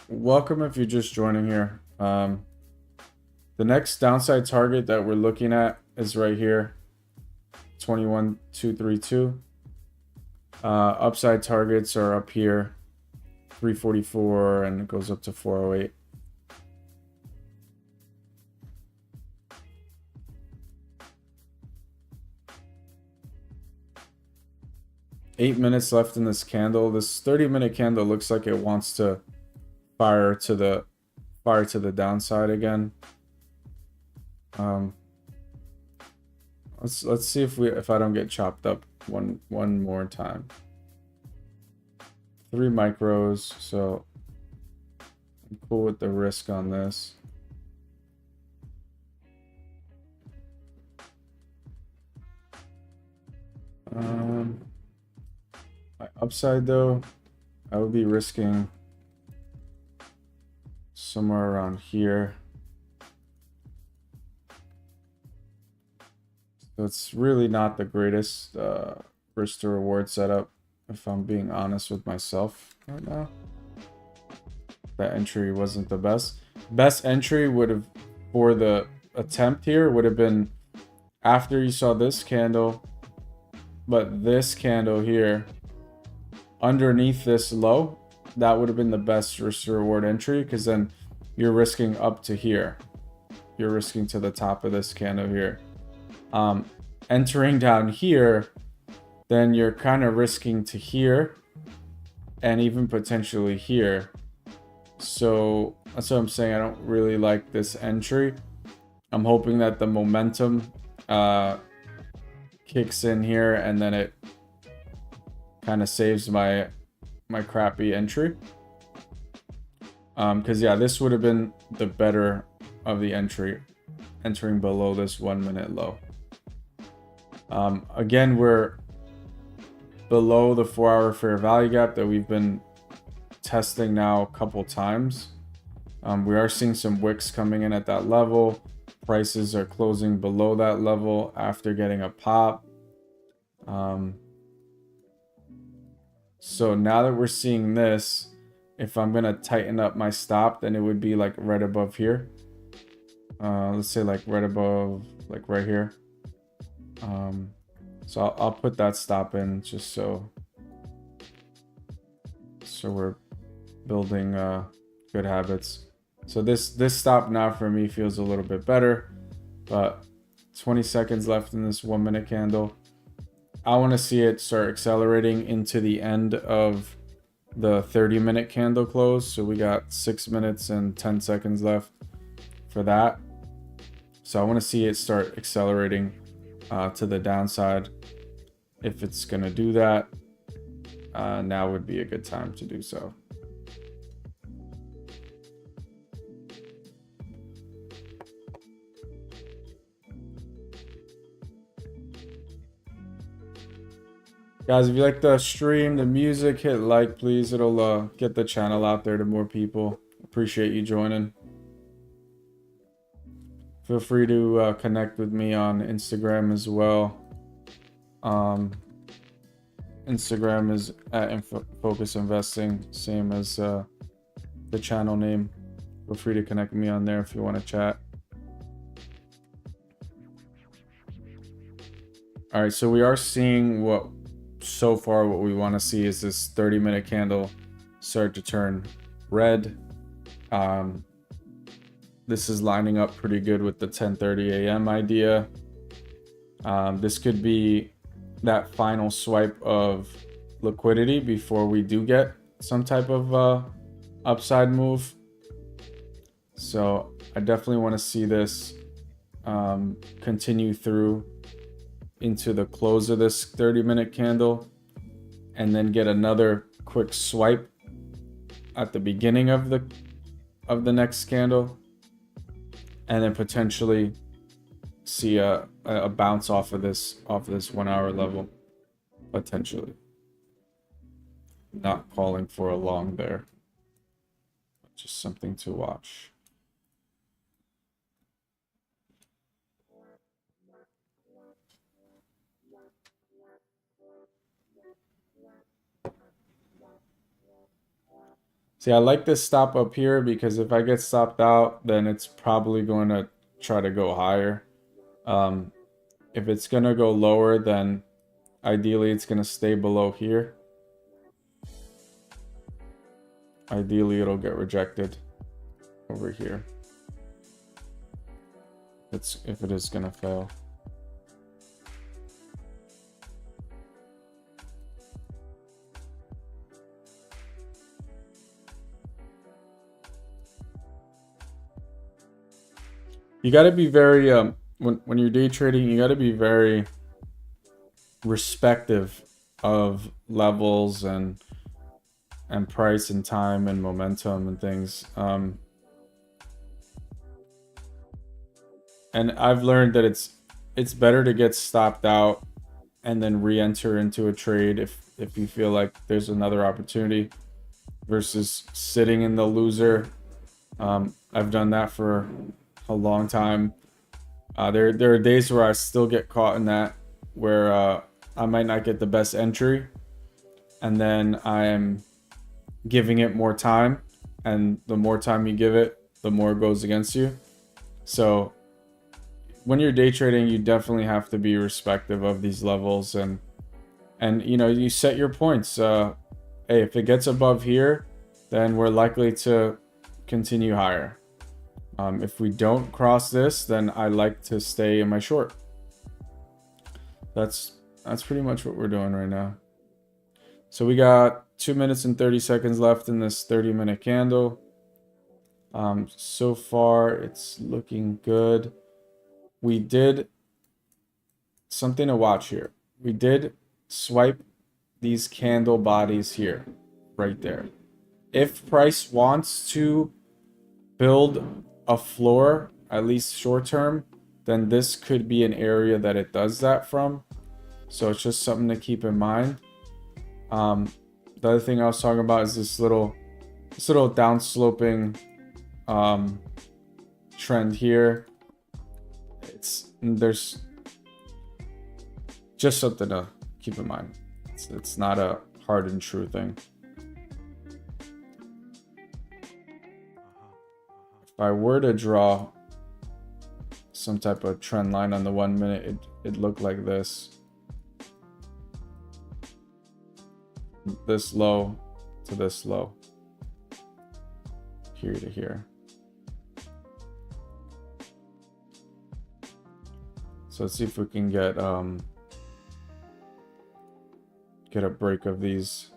Welcome if you're just joining here. The next downside target that we're looking at is right here, 21,232. Upside targets are up here, 344, and it goes up to 408. Eight minutes left in this candle. This 30-minute candle looks like it wants to fire to the downside again. Let's see if I don't get chopped up one more time. 3 micros, so I'm cool with the risk on this. My upside though, I would be risking somewhere around here. So it's really not the greatest risk to reward setup, if I'm being honest with myself right now. That entry wasn't the best. best entry would have, for the attempt here, would have been after you saw this candle, but this candle here underneath this low, that would have been the best risk reward entry, because then you're risking up to here. You're risking to the top of this candle here. Entering down here, then you're kind of risking to here and even potentially here. So that's what I'm saying. I don't really like this entry. I'm hoping that the momentum kicks in here and then it kind of saves my crappy entry. Because yeah, this would have been the better of the entry, entering below this 1 minute low. Again, we're below the 4-hour fair value gap that we've been testing now a couple times. We are seeing some wicks coming in at that level. Prices are closing below that level after getting a pop. So now that we're seeing this, if I'm gonna tighten up my stop, then it would be like right above here. Let's say like right above, like right here. So I'll put that stop in just so we're building good habits. So this stop now for me feels a little bit better, but 20 seconds left in this 1 minute candle. I want to see it start accelerating into the end of the 30-minute candle close. So we got 6 minutes and 10 seconds left for that. So I want to see it start accelerating to the downside. If it's going to do that, now would be a good time to do so. Guys, if you like the stream, the music, hit like, please. It'll get the channel out there to more people. Appreciate you joining. Feel free to connect with me on Instagram as well. Instagram is at Focus Investing, same as the channel name. Feel free to connect with me on there if you want to chat. All right, so we are seeing what we want to see is this 30-minute candle start to turn red. This is lining up pretty good with the 10:30 a.m. idea. This could be that final swipe of liquidity before we do get some type of upside move. So I definitely want to see this continue through into the close of this 30-minute candle, and then get another quick swipe at the beginning of the next candle, and then potentially see a bounce off of this 1 hour level, potentially. Not calling for a long there, just something to watch. See, I like this stop up here because if I get stopped out, then it's probably going to try to go higher. If it's going to go lower, then ideally it's going to stay below here. Ideally, it'll get rejected over here. If it is going to fail. You got to be very when you're day trading, you got to be very respective of levels and price and time and momentum and things. And I've learned that it's better to get stopped out and then re-enter into a trade if you feel like there's another opportunity, versus sitting in the loser. I've done that for a long time. There are days where I still get caught in that, where I might not get the best entry, and then I am giving it more time, and the more time you give it, the more it goes against you. So when you're day trading, you definitely have to be respective of these levels, and you know, you set your points. Hey, if it gets above here, then we're likely to continue higher. If we don't cross this, then I like to stay in my short. That's pretty much what we're doing right now. So we got 2 minutes and 30 seconds left in this 30-minute candle. So far it's looking good. We did something to watch here. We did swipe these candle bodies here, right there. If price wants to build a floor, at least short term, then this could be an area that it does that from. So it's just something to keep in mind. The other thing I was talking about is this little downsloping trend here. There's just something to keep in mind. It's not a hard and true thing. If I were to draw some type of trend line on the 1 minute, it'd look like this. This low to this low. Here to here. So let's see if we can get a break of these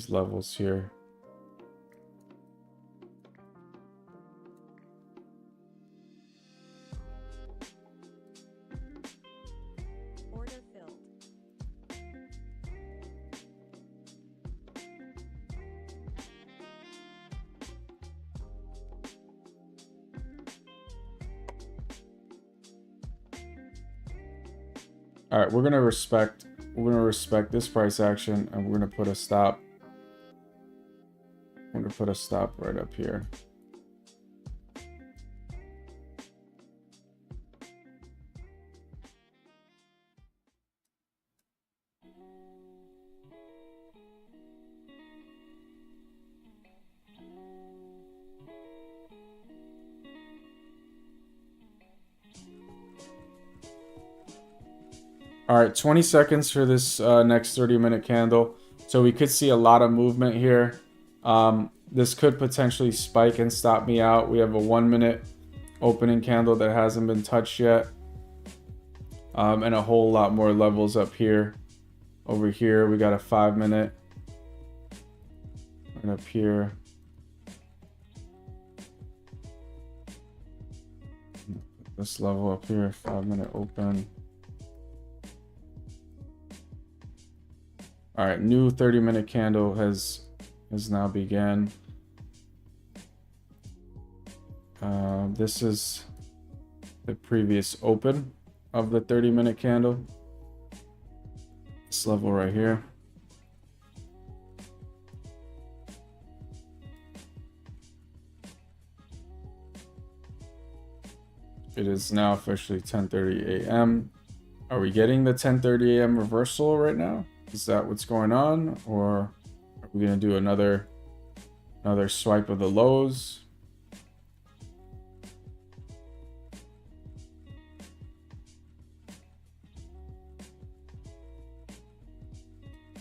levels here. Order filled. All right, we're gonna respect this price action, and we're gonna put a stop. I'm gonna put a stop right up here. All right, 20 seconds for this next 30-minute candle. So we could see a lot of movement here. This could potentially spike and stop me out. We have a 1 minute opening candle that hasn't been touched yet. And a whole lot more levels up here. Over here, we got a 5 minute. And up here. This level up here, 5 minute open. All right, new 30-minute candle has now began. This is the previous open of the 30-minute candle. This level right here. It is now officially 10:30 a.m. Are we getting the 10:30 a.m. reversal right now? Is that what's going on, or are we gonna do another swipe of the lows?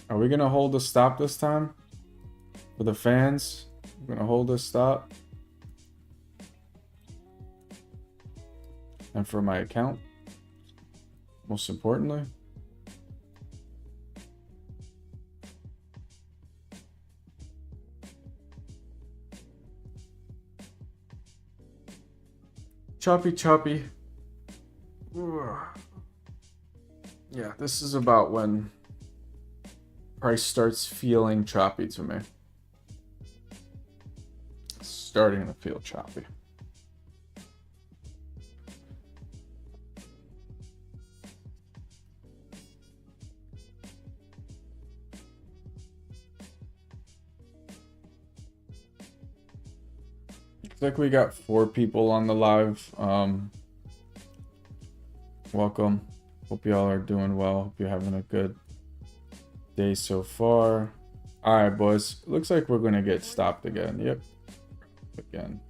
Are we gonna hold a stop this time for the fans? We're gonna hold a stop, and for my account, most importantly. Choppy. Yeah, this is about when price starts feeling choppy to me. It's starting to feel choppy. Looks like we got 4 people on the live. Welcome. Hope y'all are doing well. Hope you're having a good day so far. All right, boys. Looks like we're gonna get stopped again. Yep. again.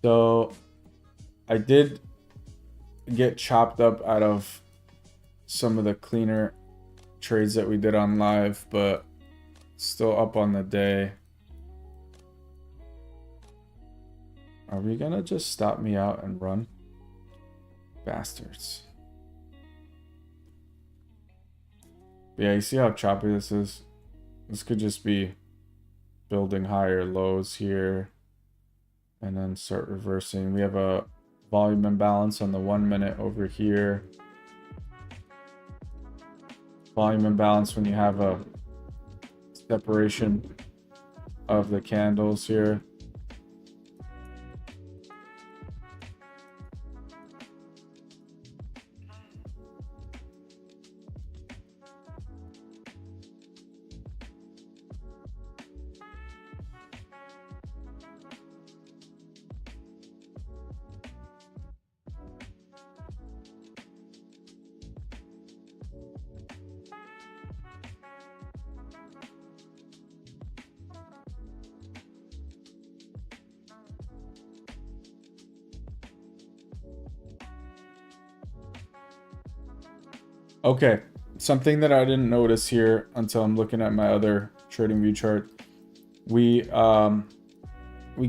So I did get chopped up out of some of the cleaner trades that we did on live, but still up on the day. Are we gonna just stop me out and run? Bastards. Yeah, you see how choppy this is? This could just be building higher lows here and then start reversing. We have a volume imbalance on the 1 minute over here. Volume imbalance when you have a separation of the candles here. Okay, something that I didn't notice here until I'm looking at my other trading view chart. We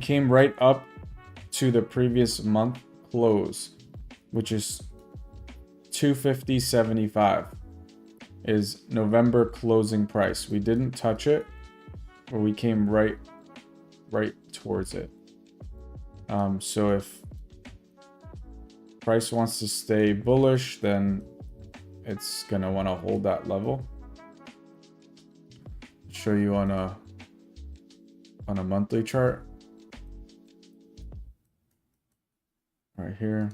came right up to the previous month close, which is 250.75 is November closing price. We didn't touch it, but we came right towards it. So if price wants to stay bullish, then it's gonna want to hold that level. Show you on a monthly chart right here.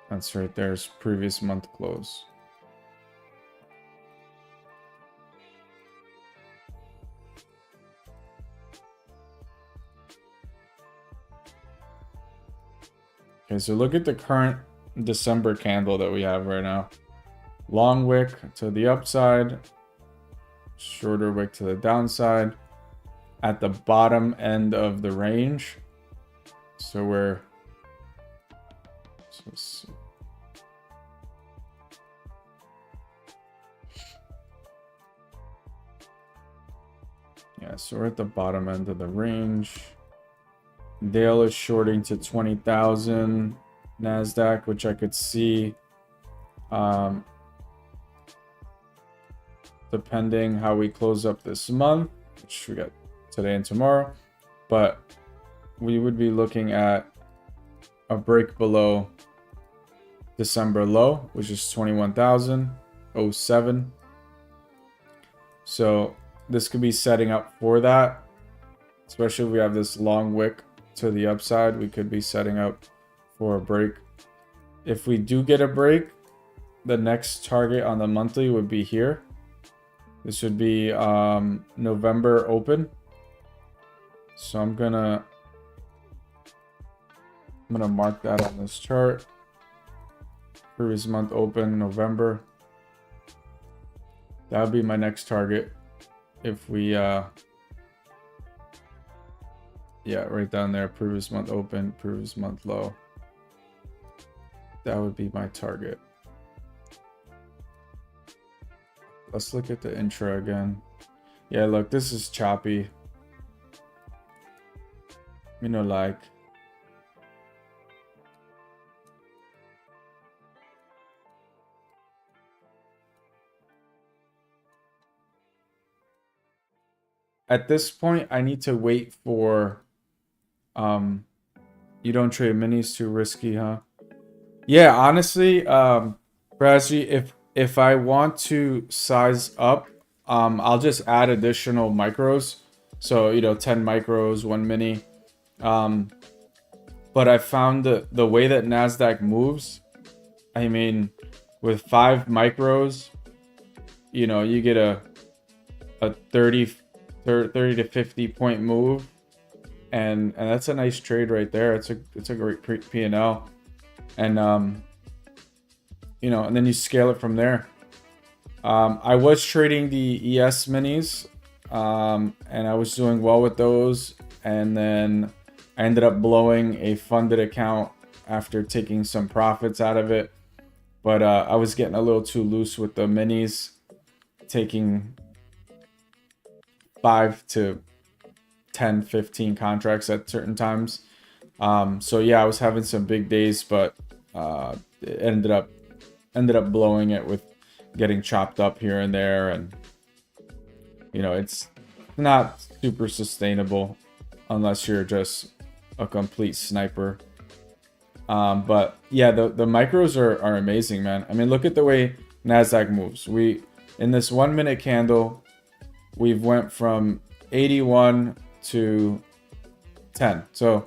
That's right there's previous month close. Okay, so look at the current December candle that we have right now. Long wick to the upside, shorter wick to the downside at the bottom end of the range. So we're so we're at the bottom end of the range. Dale is shorting to 20,000 Nasdaq, which I could see depending how we close up this month, which we got today and tomorrow, but we would be looking at a break below December low, which is 21,007. So this could be setting up for that, especially if we have this long wick to the upside. We could be setting up for a break. If we do get a break, the next target on the monthly would be here. This would be November open. So I'm gonna mark that on this chart. Previous month open, November. That would be my next target. If we right down there, previous month open, previous month low. That would be my target. Let's look at the intro again. Yeah, look, this is choppy. You know, like. At this point, I need to wait for you don't trade minis, too risky, huh? Yeah, honestly, Brazzy, if I want to size up, I'll just add additional micros. So, 10 micros, 1 mini. But I found the way that Nasdaq moves, I mean, with 5 micros, you get a 30 to 50 point move, and that's a nice trade right there. It's a great P&L, and and then you scale it from there. I was trading the ES minis and I was doing well with those, and then I ended up blowing a funded account after taking some profits out of it. But I was getting a little too loose with the minis, taking 5 to 10, 15 contracts at certain times. So yeah, I was having some big days, but it ended up blowing it with getting chopped up here and there, and you know, it's not super sustainable unless you're just a complete sniper. But yeah, the micros are amazing, man. I mean, look at the way Nasdaq moves. In this 1 minute candle, we've went from 81 to 10. So,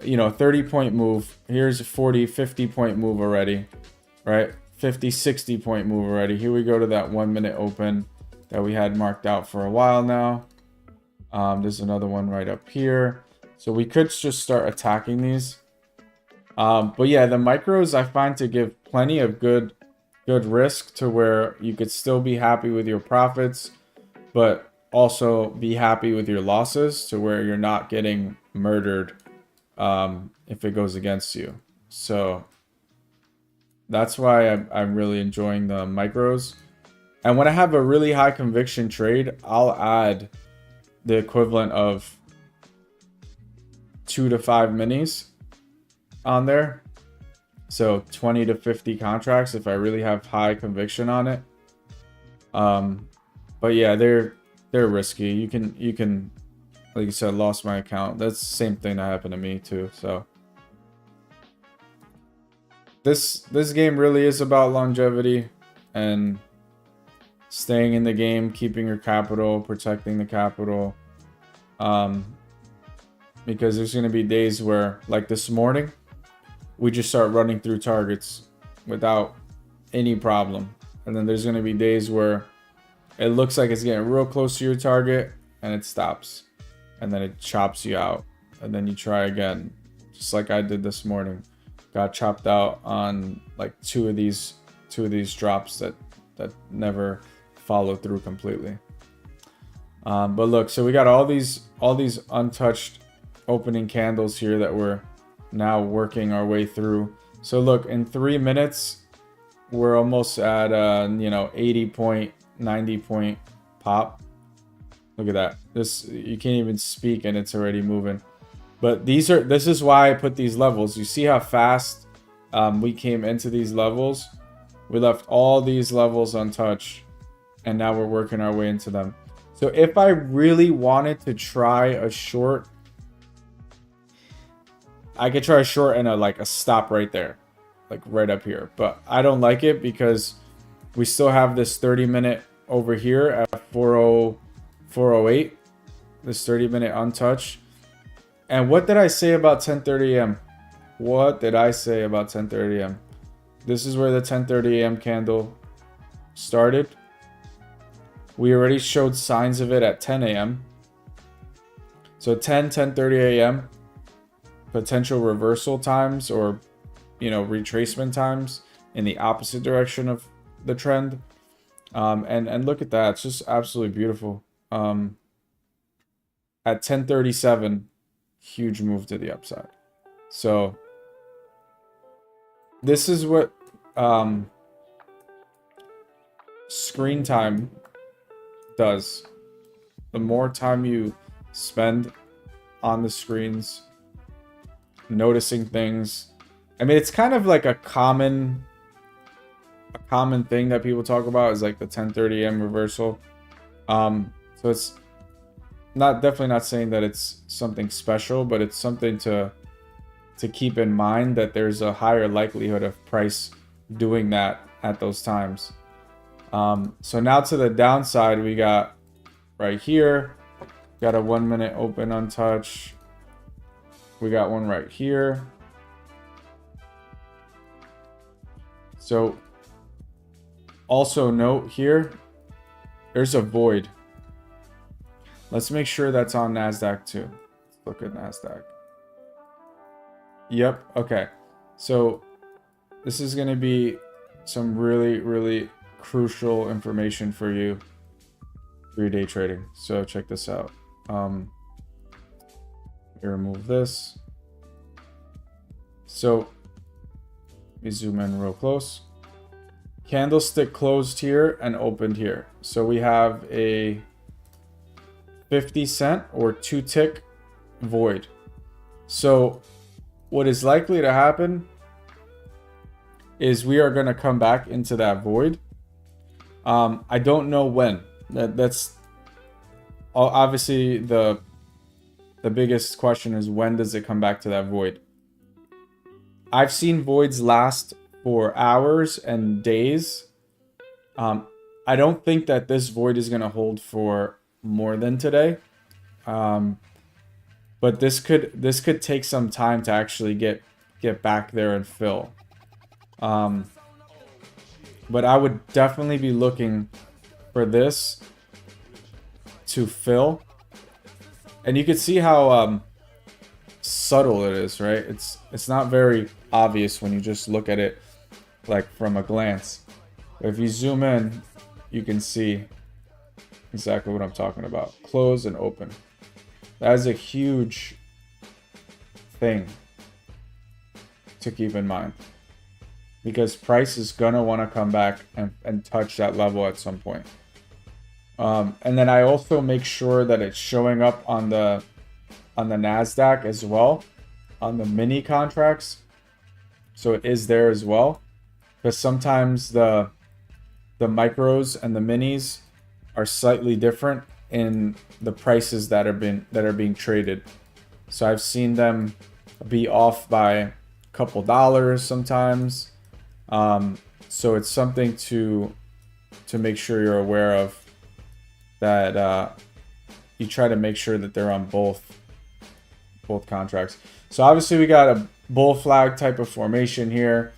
you know, 30-point move. Here's a 40, 50-point move already, right? 50, 60-point move already. Here we go to that 1 minute open that we had marked out for a while now. There's another one right up here. So we could just start attacking these. But yeah, the micros I find to give plenty of good risk to where you could still be happy with your profits, but also be happy with your losses to where you're not getting murdered if it goes against you. So that's why I'm really enjoying the micros. And when I have a really high conviction trade, I'll add the equivalent of 2 to 5 minis on there. So 20 to 50 contracts if I really have high conviction on it. But yeah, they're risky. You can like you said, lost my account. That's the same thing that happened to me too. So this game really is about longevity and staying in the game, keeping your capital, protecting the capital. Because there's going to be days where, like this morning, we just start running through targets without any problem. And then there's going to be days where it looks like it's getting real close to your target and it stops. And then it chops you out. And then you try again, just like I did this morning. Got chopped out on like two of these drops that never follow through completely. But look, so we got all these untouched opening candles here that we're now working our way through. So look, in 3 minutes, we're almost at 80 point, 90 point pop. Look at that. This, you can't even speak and it's already moving. But this is why I put these levels. You see how fast we came into these levels? We left all these levels untouched, and now we're working our way into them. So if I really wanted to try a short, I could try a short and a stop right there, like right up here. But I don't like it because we still have this 30-minute over here at 408, this 30-minute untouched. And what did I say about 10:30 a.m.? What did I say about 10:30 a.m.? This is where the 10:30 a.m. candle started. We already showed signs of it at 10 a.m. So 10:30 a.m. potential reversal times, or retracement times in the opposite direction of the trend. And look at that, it's just absolutely beautiful. At 10:37, huge move to the upside. So this is what screen time does. The more time you spend on the screens, noticing things. I mean, it's kind of like a common thing that people talk about is like the 10:30 a.m. reversal. So it's definitely not saying that it's something special, but it's something to keep in mind, that there's a higher likelihood of price doing that at those times. So now to the downside, we got right here, got a 1 minute open untouched. We got one right here. So also note here, there's a void. Let's make sure that's on Nasdaq too. Let's look at Nasdaq. Yep, okay. So this is going to be some really, really crucial information for you. 3-day trading. So check this out. We remove this. So let me zoom in real close. Candlestick closed here and opened here. So we have a 50-cent or 2-tick void. So what is likely to happen is we are going to come back into that void. I don't know when. That's obviously the biggest question is, when does it come back to that void? I've seen voids last for hours and days. I don't think that this void is going to hold for more than today. But this could take some time to actually get back there and fill. But I would definitely be looking for this to fill. And you can see how subtle it is, right? It's not very obvious when you just look at it like from a glance. But if you zoom in, you can see exactly what I'm talking about. Close and open. That is a huge thing to keep in mind, because price is gonna want to come back and touch that level at some point. And then I also make sure that it's showing up on the Nasdaq as well, on the mini contracts, so it is there as well, because sometimes the micros and the minis are slightly different in the prices that are being traded. So I've seen them be off by a couple dollars sometimes. So it's something to make sure you're aware of, that you try to make sure that they're on both contracts. So obviously we got a bull flag type of formation here.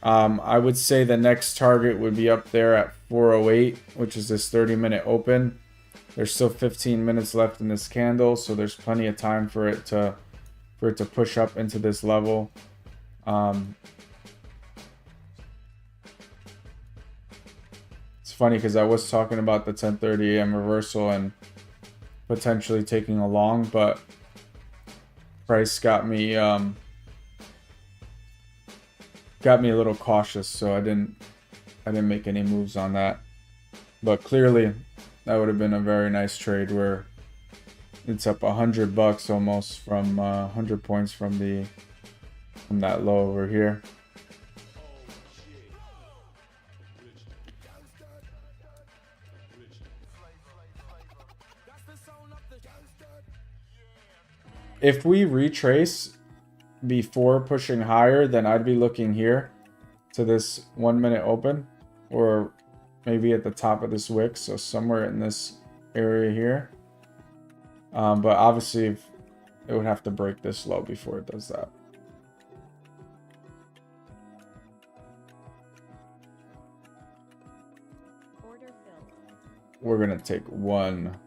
I would say the next target would be up there at 408, which is this 30-minute open. There's still 15 minutes left in this candle, so there's plenty of time for it to push up into this level. It's funny because I was talking about the 10:30 a.m. reversal and potentially taking a long, but price got me a little cautious, so I didn't make any moves on that. But clearly that would have been a very nice trade, where it's up $100 almost from 100 points from that low over here. If we retrace before pushing higher, then I'd be looking here to this 1 minute open, or maybe at the top of this wick, so somewhere in this area here. But obviously it would have to break this low before it does that. Order filled. We're gonna take one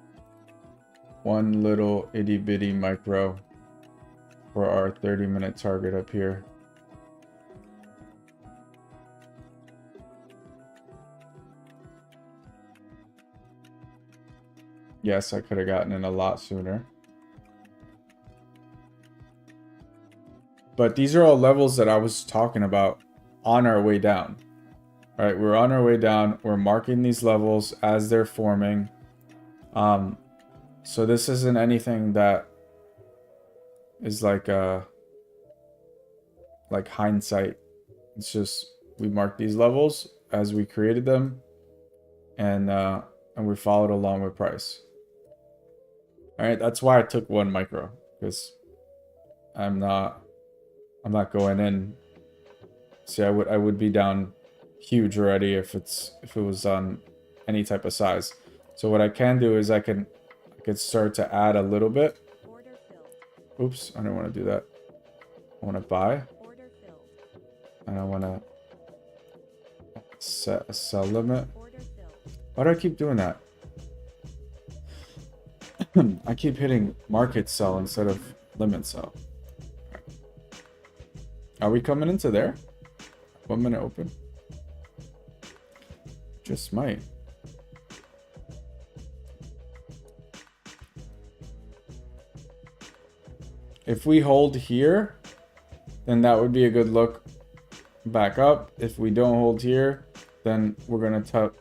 little itty bitty micro for our 30-minute target up here. Yes, I could have gotten in a lot sooner. But these are all levels that I was talking about on our way down. All right, we're on our way down. We're marking these levels as they're forming. So this isn't anything that is like hindsight. It's just we marked these levels as we created them, and we followed along with price. All right, that's why I took one micro, because I'm not going in. See, I would be down huge already if it was on any type of size. So what I can do is I could start to add a little bit. Order filled. Oops, I don't want to do that. I want to buy, Order filled. and I want to set a sell limit. Order filled. Why do I keep doing that? I keep hitting market sell instead of limit sell. Are we coming into there? 1 minute open. Just might. If we hold here, then that would be a good look back up. If we don't hold here, then we're going to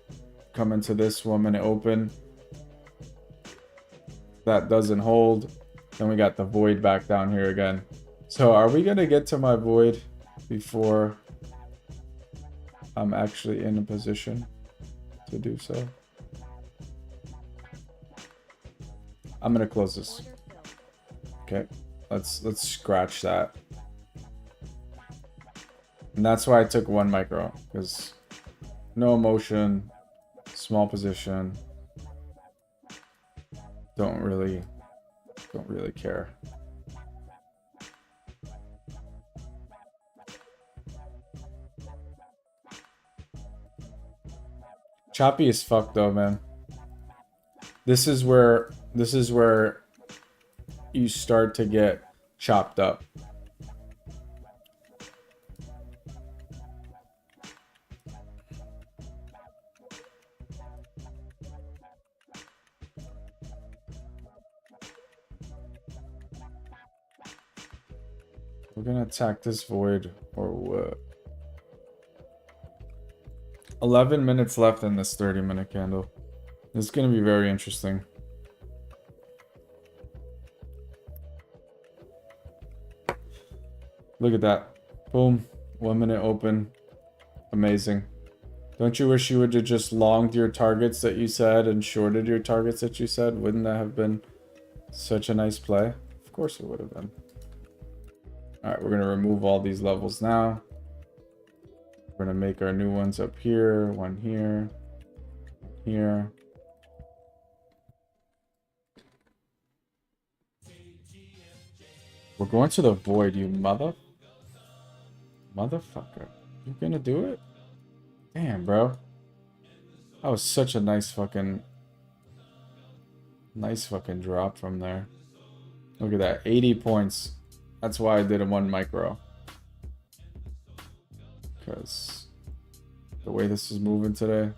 come into this 1 minute open. That doesn't hold. Then we got the void back down here again. So are we going to get to my void before I'm actually in a position to do so? I'm going to close this. Order filled. Okay. Let's scratch that. And that's why I took 1 micro, because no emotion, small position. Don't really care. Choppy as fuck though, man. This is where you start to get chopped up. We're gonna attack this void or what? 11 minutes left in this 30-minute candle. This is gonna be very interesting. Look at that. Boom. 1 minute open. Amazing. Don't you wish you would have just longed your targets that you said and shorted your targets that you said? Wouldn't that have been such a nice play? Of course it would have been. Alright, we're going to remove all these levels now. We're going to make our new ones up here. One here. Here. We're going to the void, you motherfucker. You gonna do it? Damn, bro. That was such a nice fucking drop from there. Look at that. 80 points. That's why I did a 1 micro. Because the way this is moving today.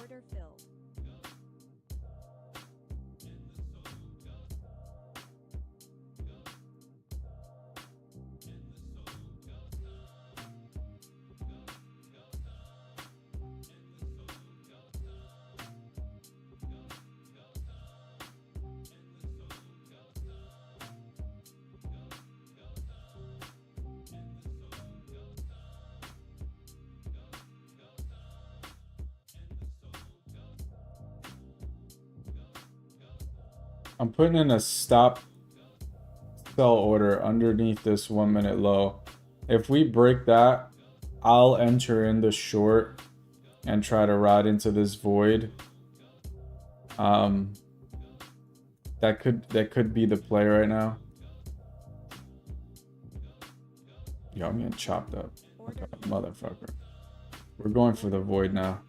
Order filled. I'm putting in a stop sell order underneath this 1 minute low. If we break that, I'll enter in the short and try to ride into this void. That could be the play right now. Yo, I'm getting chopped up. Order Motherfucker. We're going for the void now.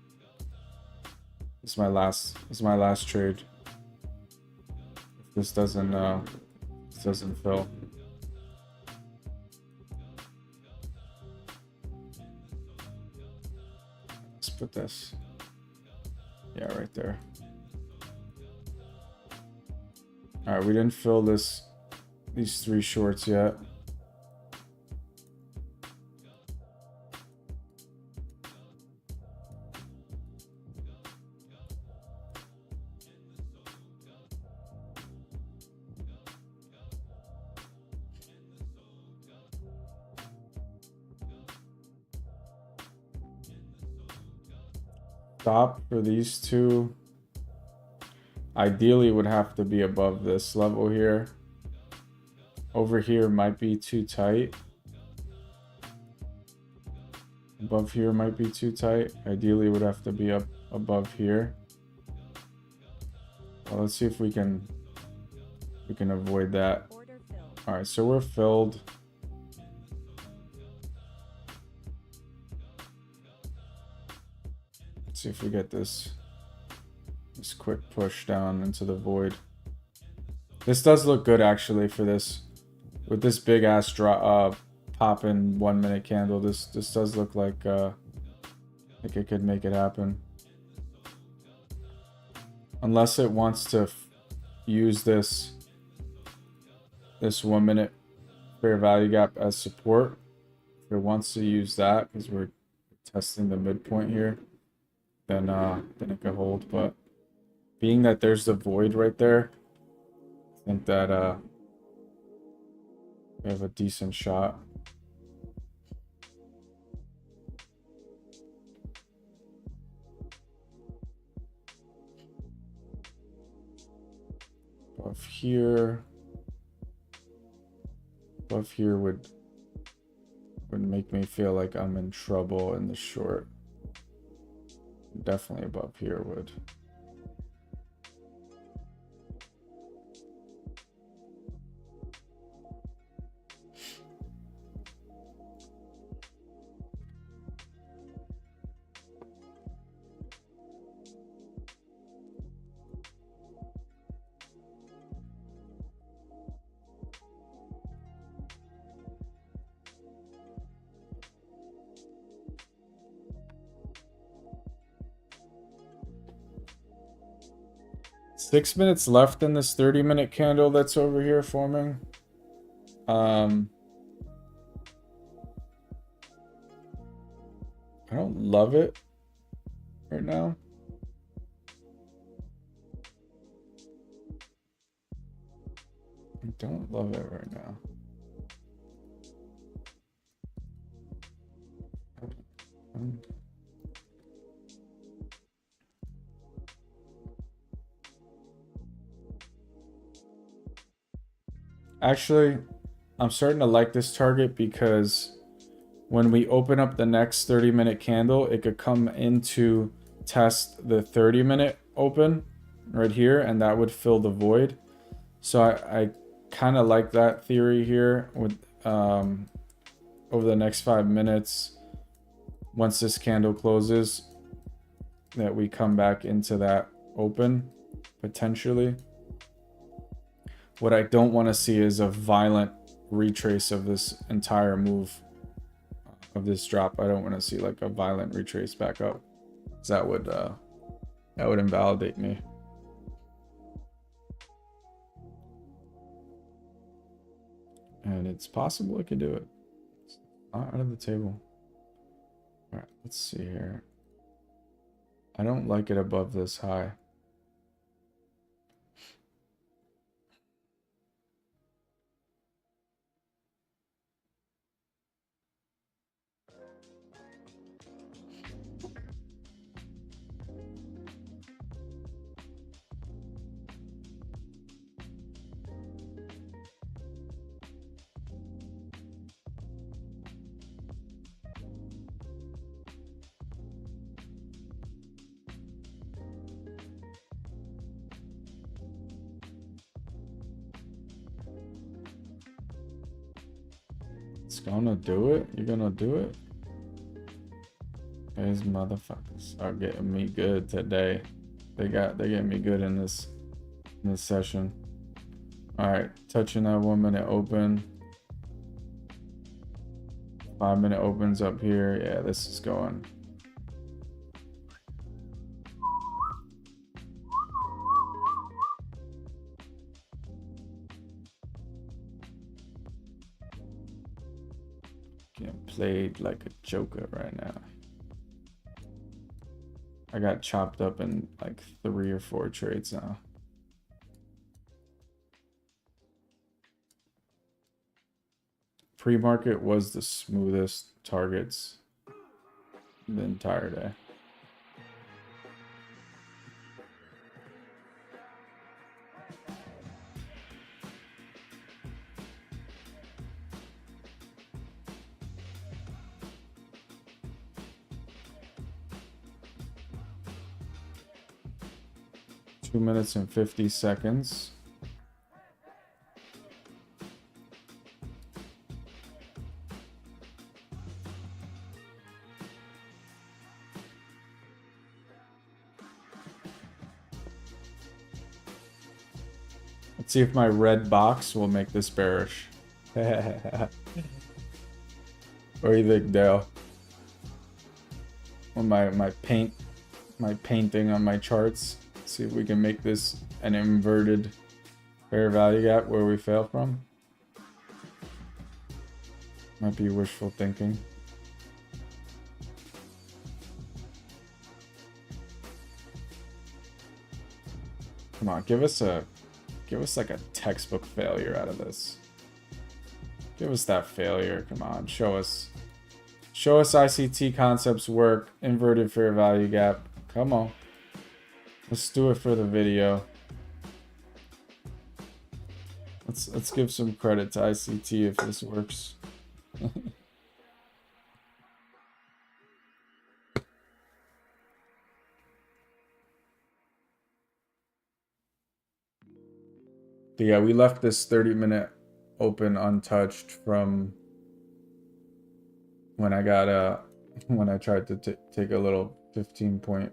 This is my last trade. If this doesn't fill. Let's put this. Yeah, right there. All right, we didn't fill these 3 shorts yet. Stop for these 2 ideally would have to be above this level here. Over here might be too tight. Above here might be too tight. Ideally would have to be up above here. Well, let's see if we can avoid that. Order filled. All right, so we're filled. Let's see if we get this quick push down into the void. This does look good actually for this, with this big ass drop pop in 1 minute candle. This does look like it could make it happen, unless it wants to use this 1 minute fair value gap as support. If it wants to use that because we're testing the midpoint here, then it could hold. But being that there's the void right there, I think that we have a decent shot. Above here would make me feel like I'm in trouble in the short. Definitely above here would. Six minutes left in this 30-minute candle that's over here forming. I don't love it right now. I don't love it right now. Actually, I'm starting to like this target because when we open up the next 30-minute candle, it could come into test the 30-minute open right here, and that would fill the void. So I kind of like that theory here with over the next 5 minutes, once this candle closes, that we come back into that open potentially. What I don't want to see is a violent retrace of this entire move of this drop. I don't want to see like a violent retrace back up, because that would invalidate me. And it's possible it could do it. It's not out of the table. All right, let's see here. I don't like it above this high. It's gonna do it. You're gonna do it. These motherfuckers are getting me good today. They're getting me good in this session. All right, touching that 1 minute open. 5 minute opens up here. Yeah, this is going. Getting played like a joker right now. I got chopped up in like 3 or 4 trades now. Pre-market was the smoothest targets the entire day. 2 minutes and 50 seconds. Let's see if my red box will make this bearish. What do you think, Dale? Or my painting on my charts. See if we can make this an inverted fair value gap where we fail from. Might be wishful thinking. Come on, give us like a textbook failure out of this. Give us that failure. Come on, show us ICT concepts work, inverted fair value gap. Come on. Let's do it for the video. Let's give some credit to ICT if this works. But yeah, we left this 30-minute open untouched from when I got when I tried to take a little 15-point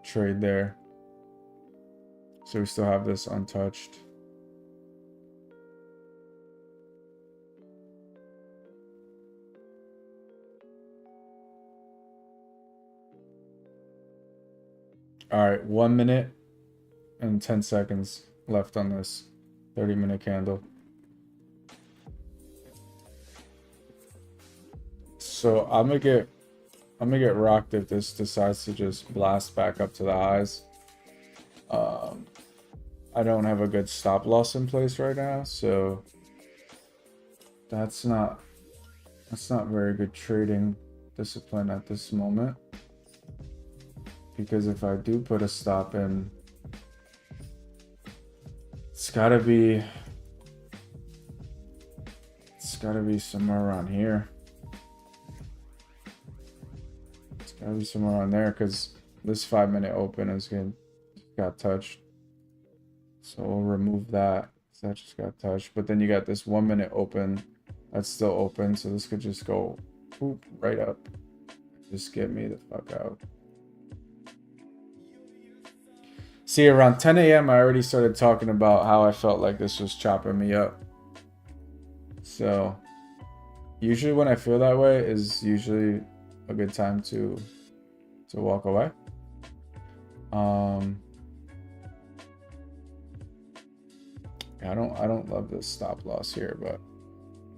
trade there. So we still have this untouched. All right, 1 minute and 10 seconds left on this 30-minute candle. So I'm gonna get rocked if this decides to just blast back up to the highs. I don't have a good stop loss in place right now, so that's not very good trading discipline at this moment. Because if I do put a stop in, it's gotta be somewhere around here. It's gotta be somewhere around there because this 5-minute open got touched. So we'll remove that. That just got touched. But then you got this 1 minute open that's still open. So this could just go whoop, right up. Just get me the fuck out. See, around 10 a.m. I already started talking about how I felt like this was chopping me up. So usually when I feel that way is usually a good time to walk away. I don't love this stop loss here, but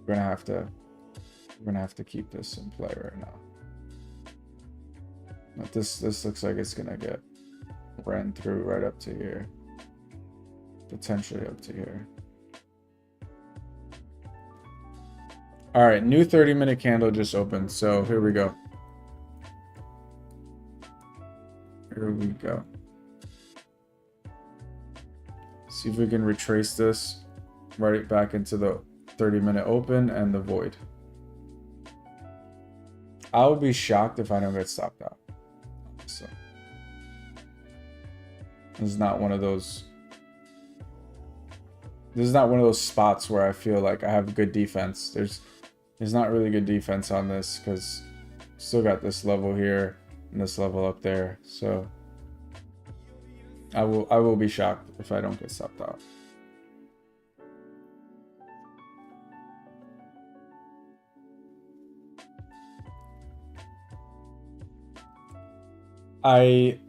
we're gonna have to keep this in play right now. But this looks like it's gonna get ran through right up to here, potentially up to here. All right, new 30-minute candle just opened, so here we go. Here we go. See if we can retrace this right back into the 30-minute open and the void. I would be shocked if I don't get stopped out. So this is not one of those spots where I feel like I have good defense. There's not really good defense on this because still got this level here and this level up there. So I will be shocked if I don't get stopped out. I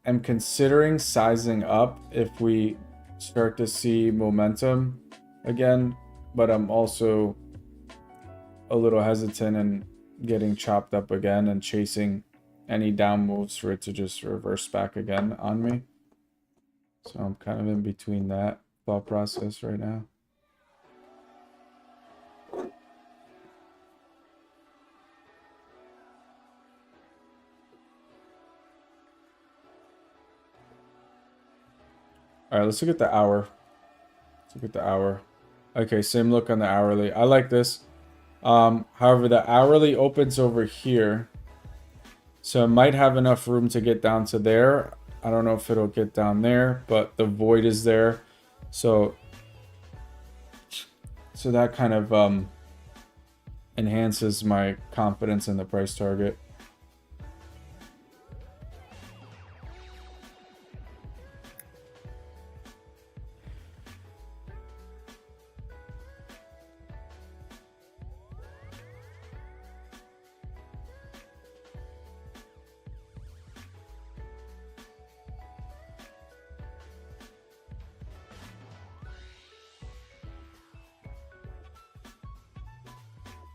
am considering sizing up if we start to see momentum again, but I'm also a little hesitant in getting chopped up again and chasing any down moves for it to just reverse back again on me. So I'm kind of in between that thought process right now. All right, let's look at the hour. Let's look at the hour. Okay, same look on the hourly. I like this. However, the hourly opens over here. So it might have enough room to get down to there. I don't know if it'll get down there, but the void is there. So that kind of enhances my confidence in the price target.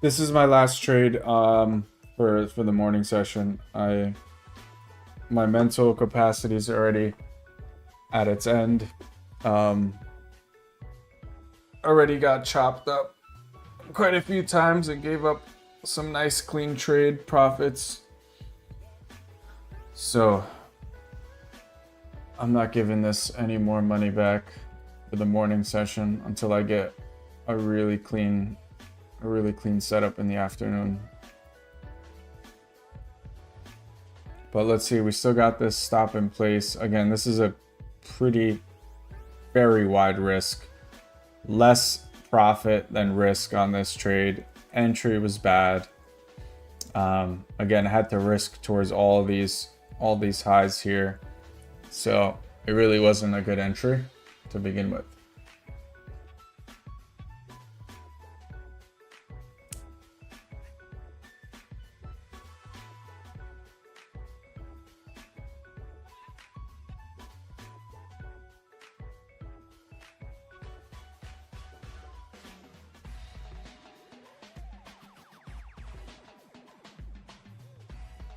This is my last trade for the morning session. My mental capacity is already at its end. Already got chopped up quite a few times and gave up some nice clean trade profits. So I'm not giving this any more money back for the morning session until I get a really clean setup in the afternoon. But let's see, we still got this stop in place. Again, this is a very wide risk. Less profit than risk on this trade. Entry was bad. Again, I had to risk towards all these highs here. So it really wasn't a good entry to begin with.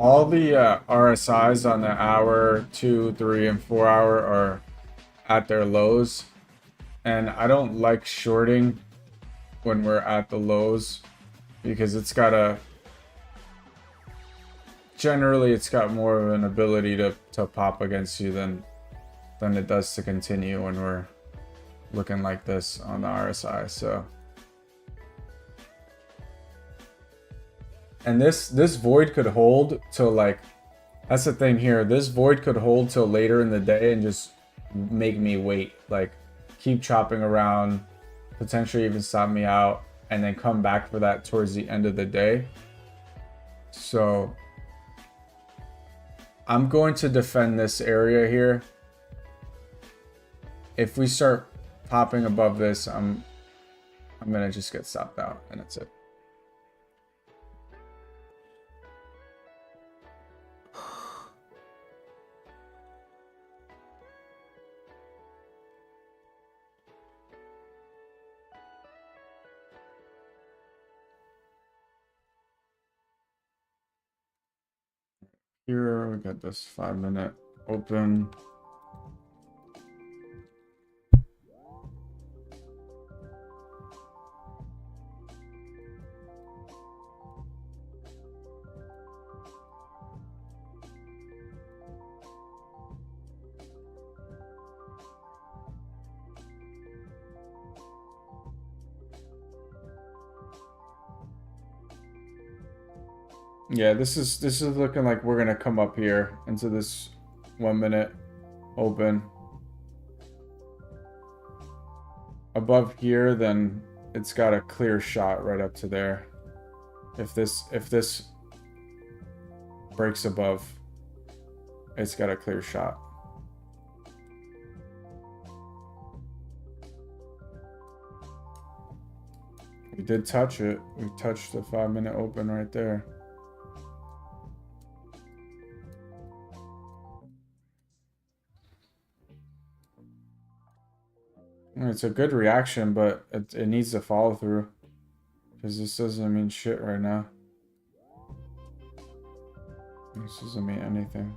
All the RSIs on the hour, 2, 3, and 4 hour are at their lows. And I don't like shorting when we're at the lows because generally it's got more of an ability to pop against you than it does to continue when we're looking like this on the RSI. So. And this void could hold till like, that's the thing here. This void could hold till later in the day and just make me wait, like keep chopping around, potentially even stop me out, and then come back for that towards the end of the day. So I'm going to defend this area here. If we start popping above this, I'm gonna just get stopped out, and that's it. Here we got this 5-minute open. Yeah, this is looking like we're gonna come up here into this 1-minute open. Above here, then it's got a clear shot right up to there. If this breaks above, it's got a clear shot. We did touch it. We touched the 5-minute open right there. It's a good reaction, but it needs to follow through, because this doesn't mean shit right now. This doesn't mean anything.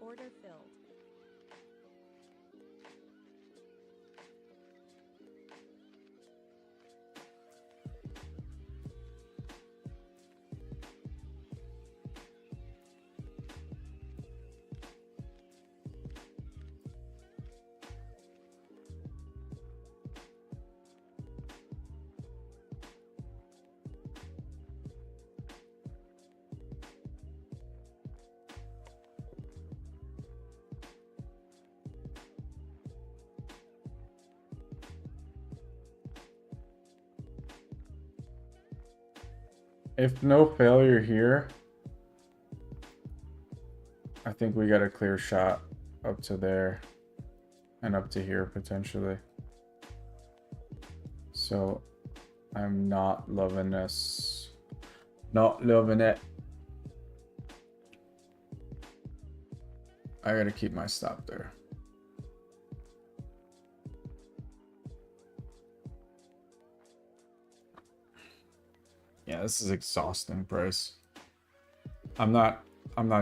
Order filled. If no failure here, I think we got a clear shot up to there and up to here potentially. So I'm not loving this. Not loving it. I gotta keep my stop there. Yeah, this is exhausting price. I'm not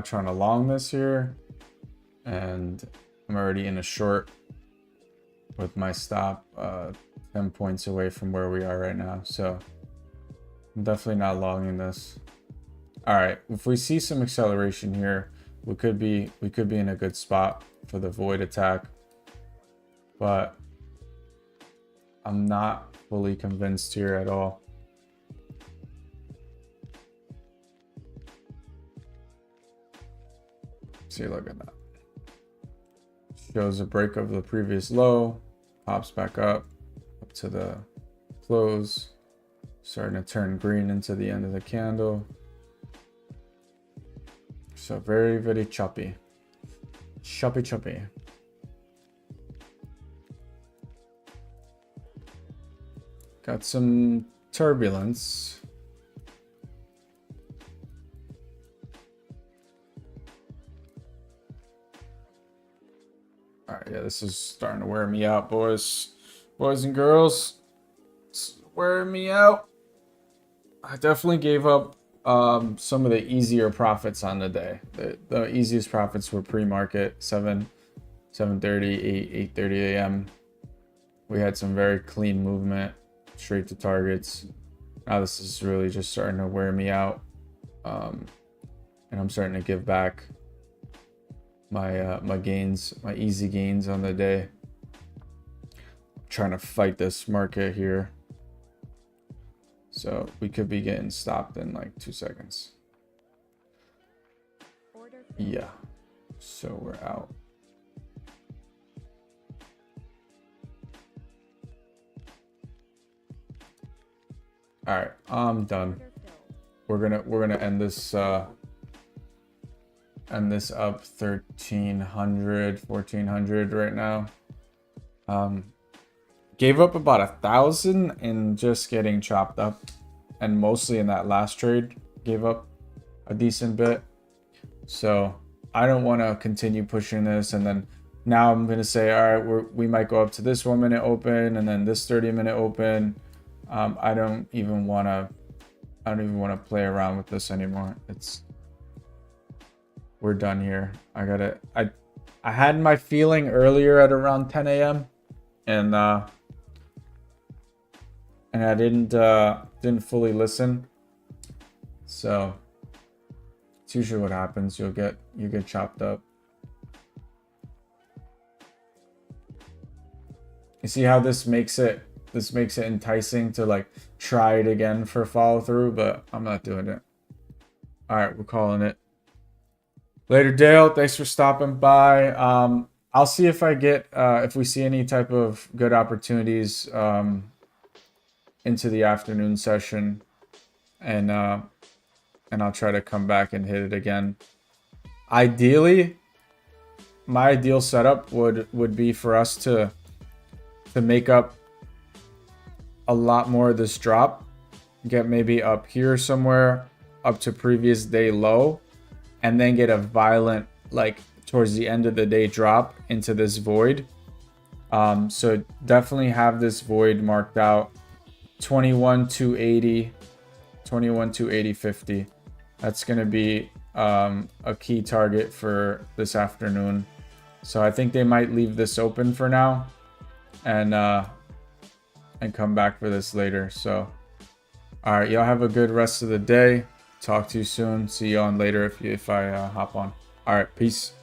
trying to long this here, and I'm already in a short with my stop 10 points away from where we are right now. So I'm definitely not longing this. All right, if we see some acceleration here, we could be in a good spot for the void attack, but I'm not fully convinced here at all. See, look at that. Shows a break of the previous low, pops back up to the close, starting to turn green into the end of the candle. So very, very choppy. Choppy. Got some turbulence. All right, yeah, this is starting to wear me out, boys and girls. It's wearing me out. I definitely gave up some of the easier profits on the day. The easiest profits were pre-market, 7:30, 8:30 a.m. We had some very clean movement straight to targets. Now this is really just starting to wear me out, and I'm starting to give back my my gains, my easy gains on the day. I'm trying to fight this market here, so we could be getting stopped in like 2 seconds. Order filled. Yeah, so we're out. All right, I'm done. Order filled. We're gonna end this up 1300, 1400 right now. Gave up about 1,000 in just getting chopped up, and mostly in that last trade gave up a decent bit. So I don't want to continue pushing this, and then now I'm gonna say, all right, we might go up to this 1 minute open and then this 30-minute open. I don't even want to play around with this anymore. We're done here. I had my feeling earlier at around 10 a.m. and I didn't fully listen. So it's usually what happens. You get chopped up. You see how this makes it enticing to like try it again for follow through, but I'm not doing it. All right, we're calling it. Later, Dale. Thanks for stopping by. I'll see if I get if we see any type of good opportunities into the afternoon session, and I'll try to come back and hit it again. Ideally, my ideal setup would be for us to make up a lot more of this drop, get maybe up here somewhere up to previous day low, and then get a violent, like towards the end of the day, drop into this void. So definitely have this void marked out. 21,280, 21,280.50. That's going to be a key target for this afternoon. So I think they might leave this open for now and come back for this later. So all right, y'all have a good rest of the day. Talk to you soon. See you on later if I hop on. All right, peace.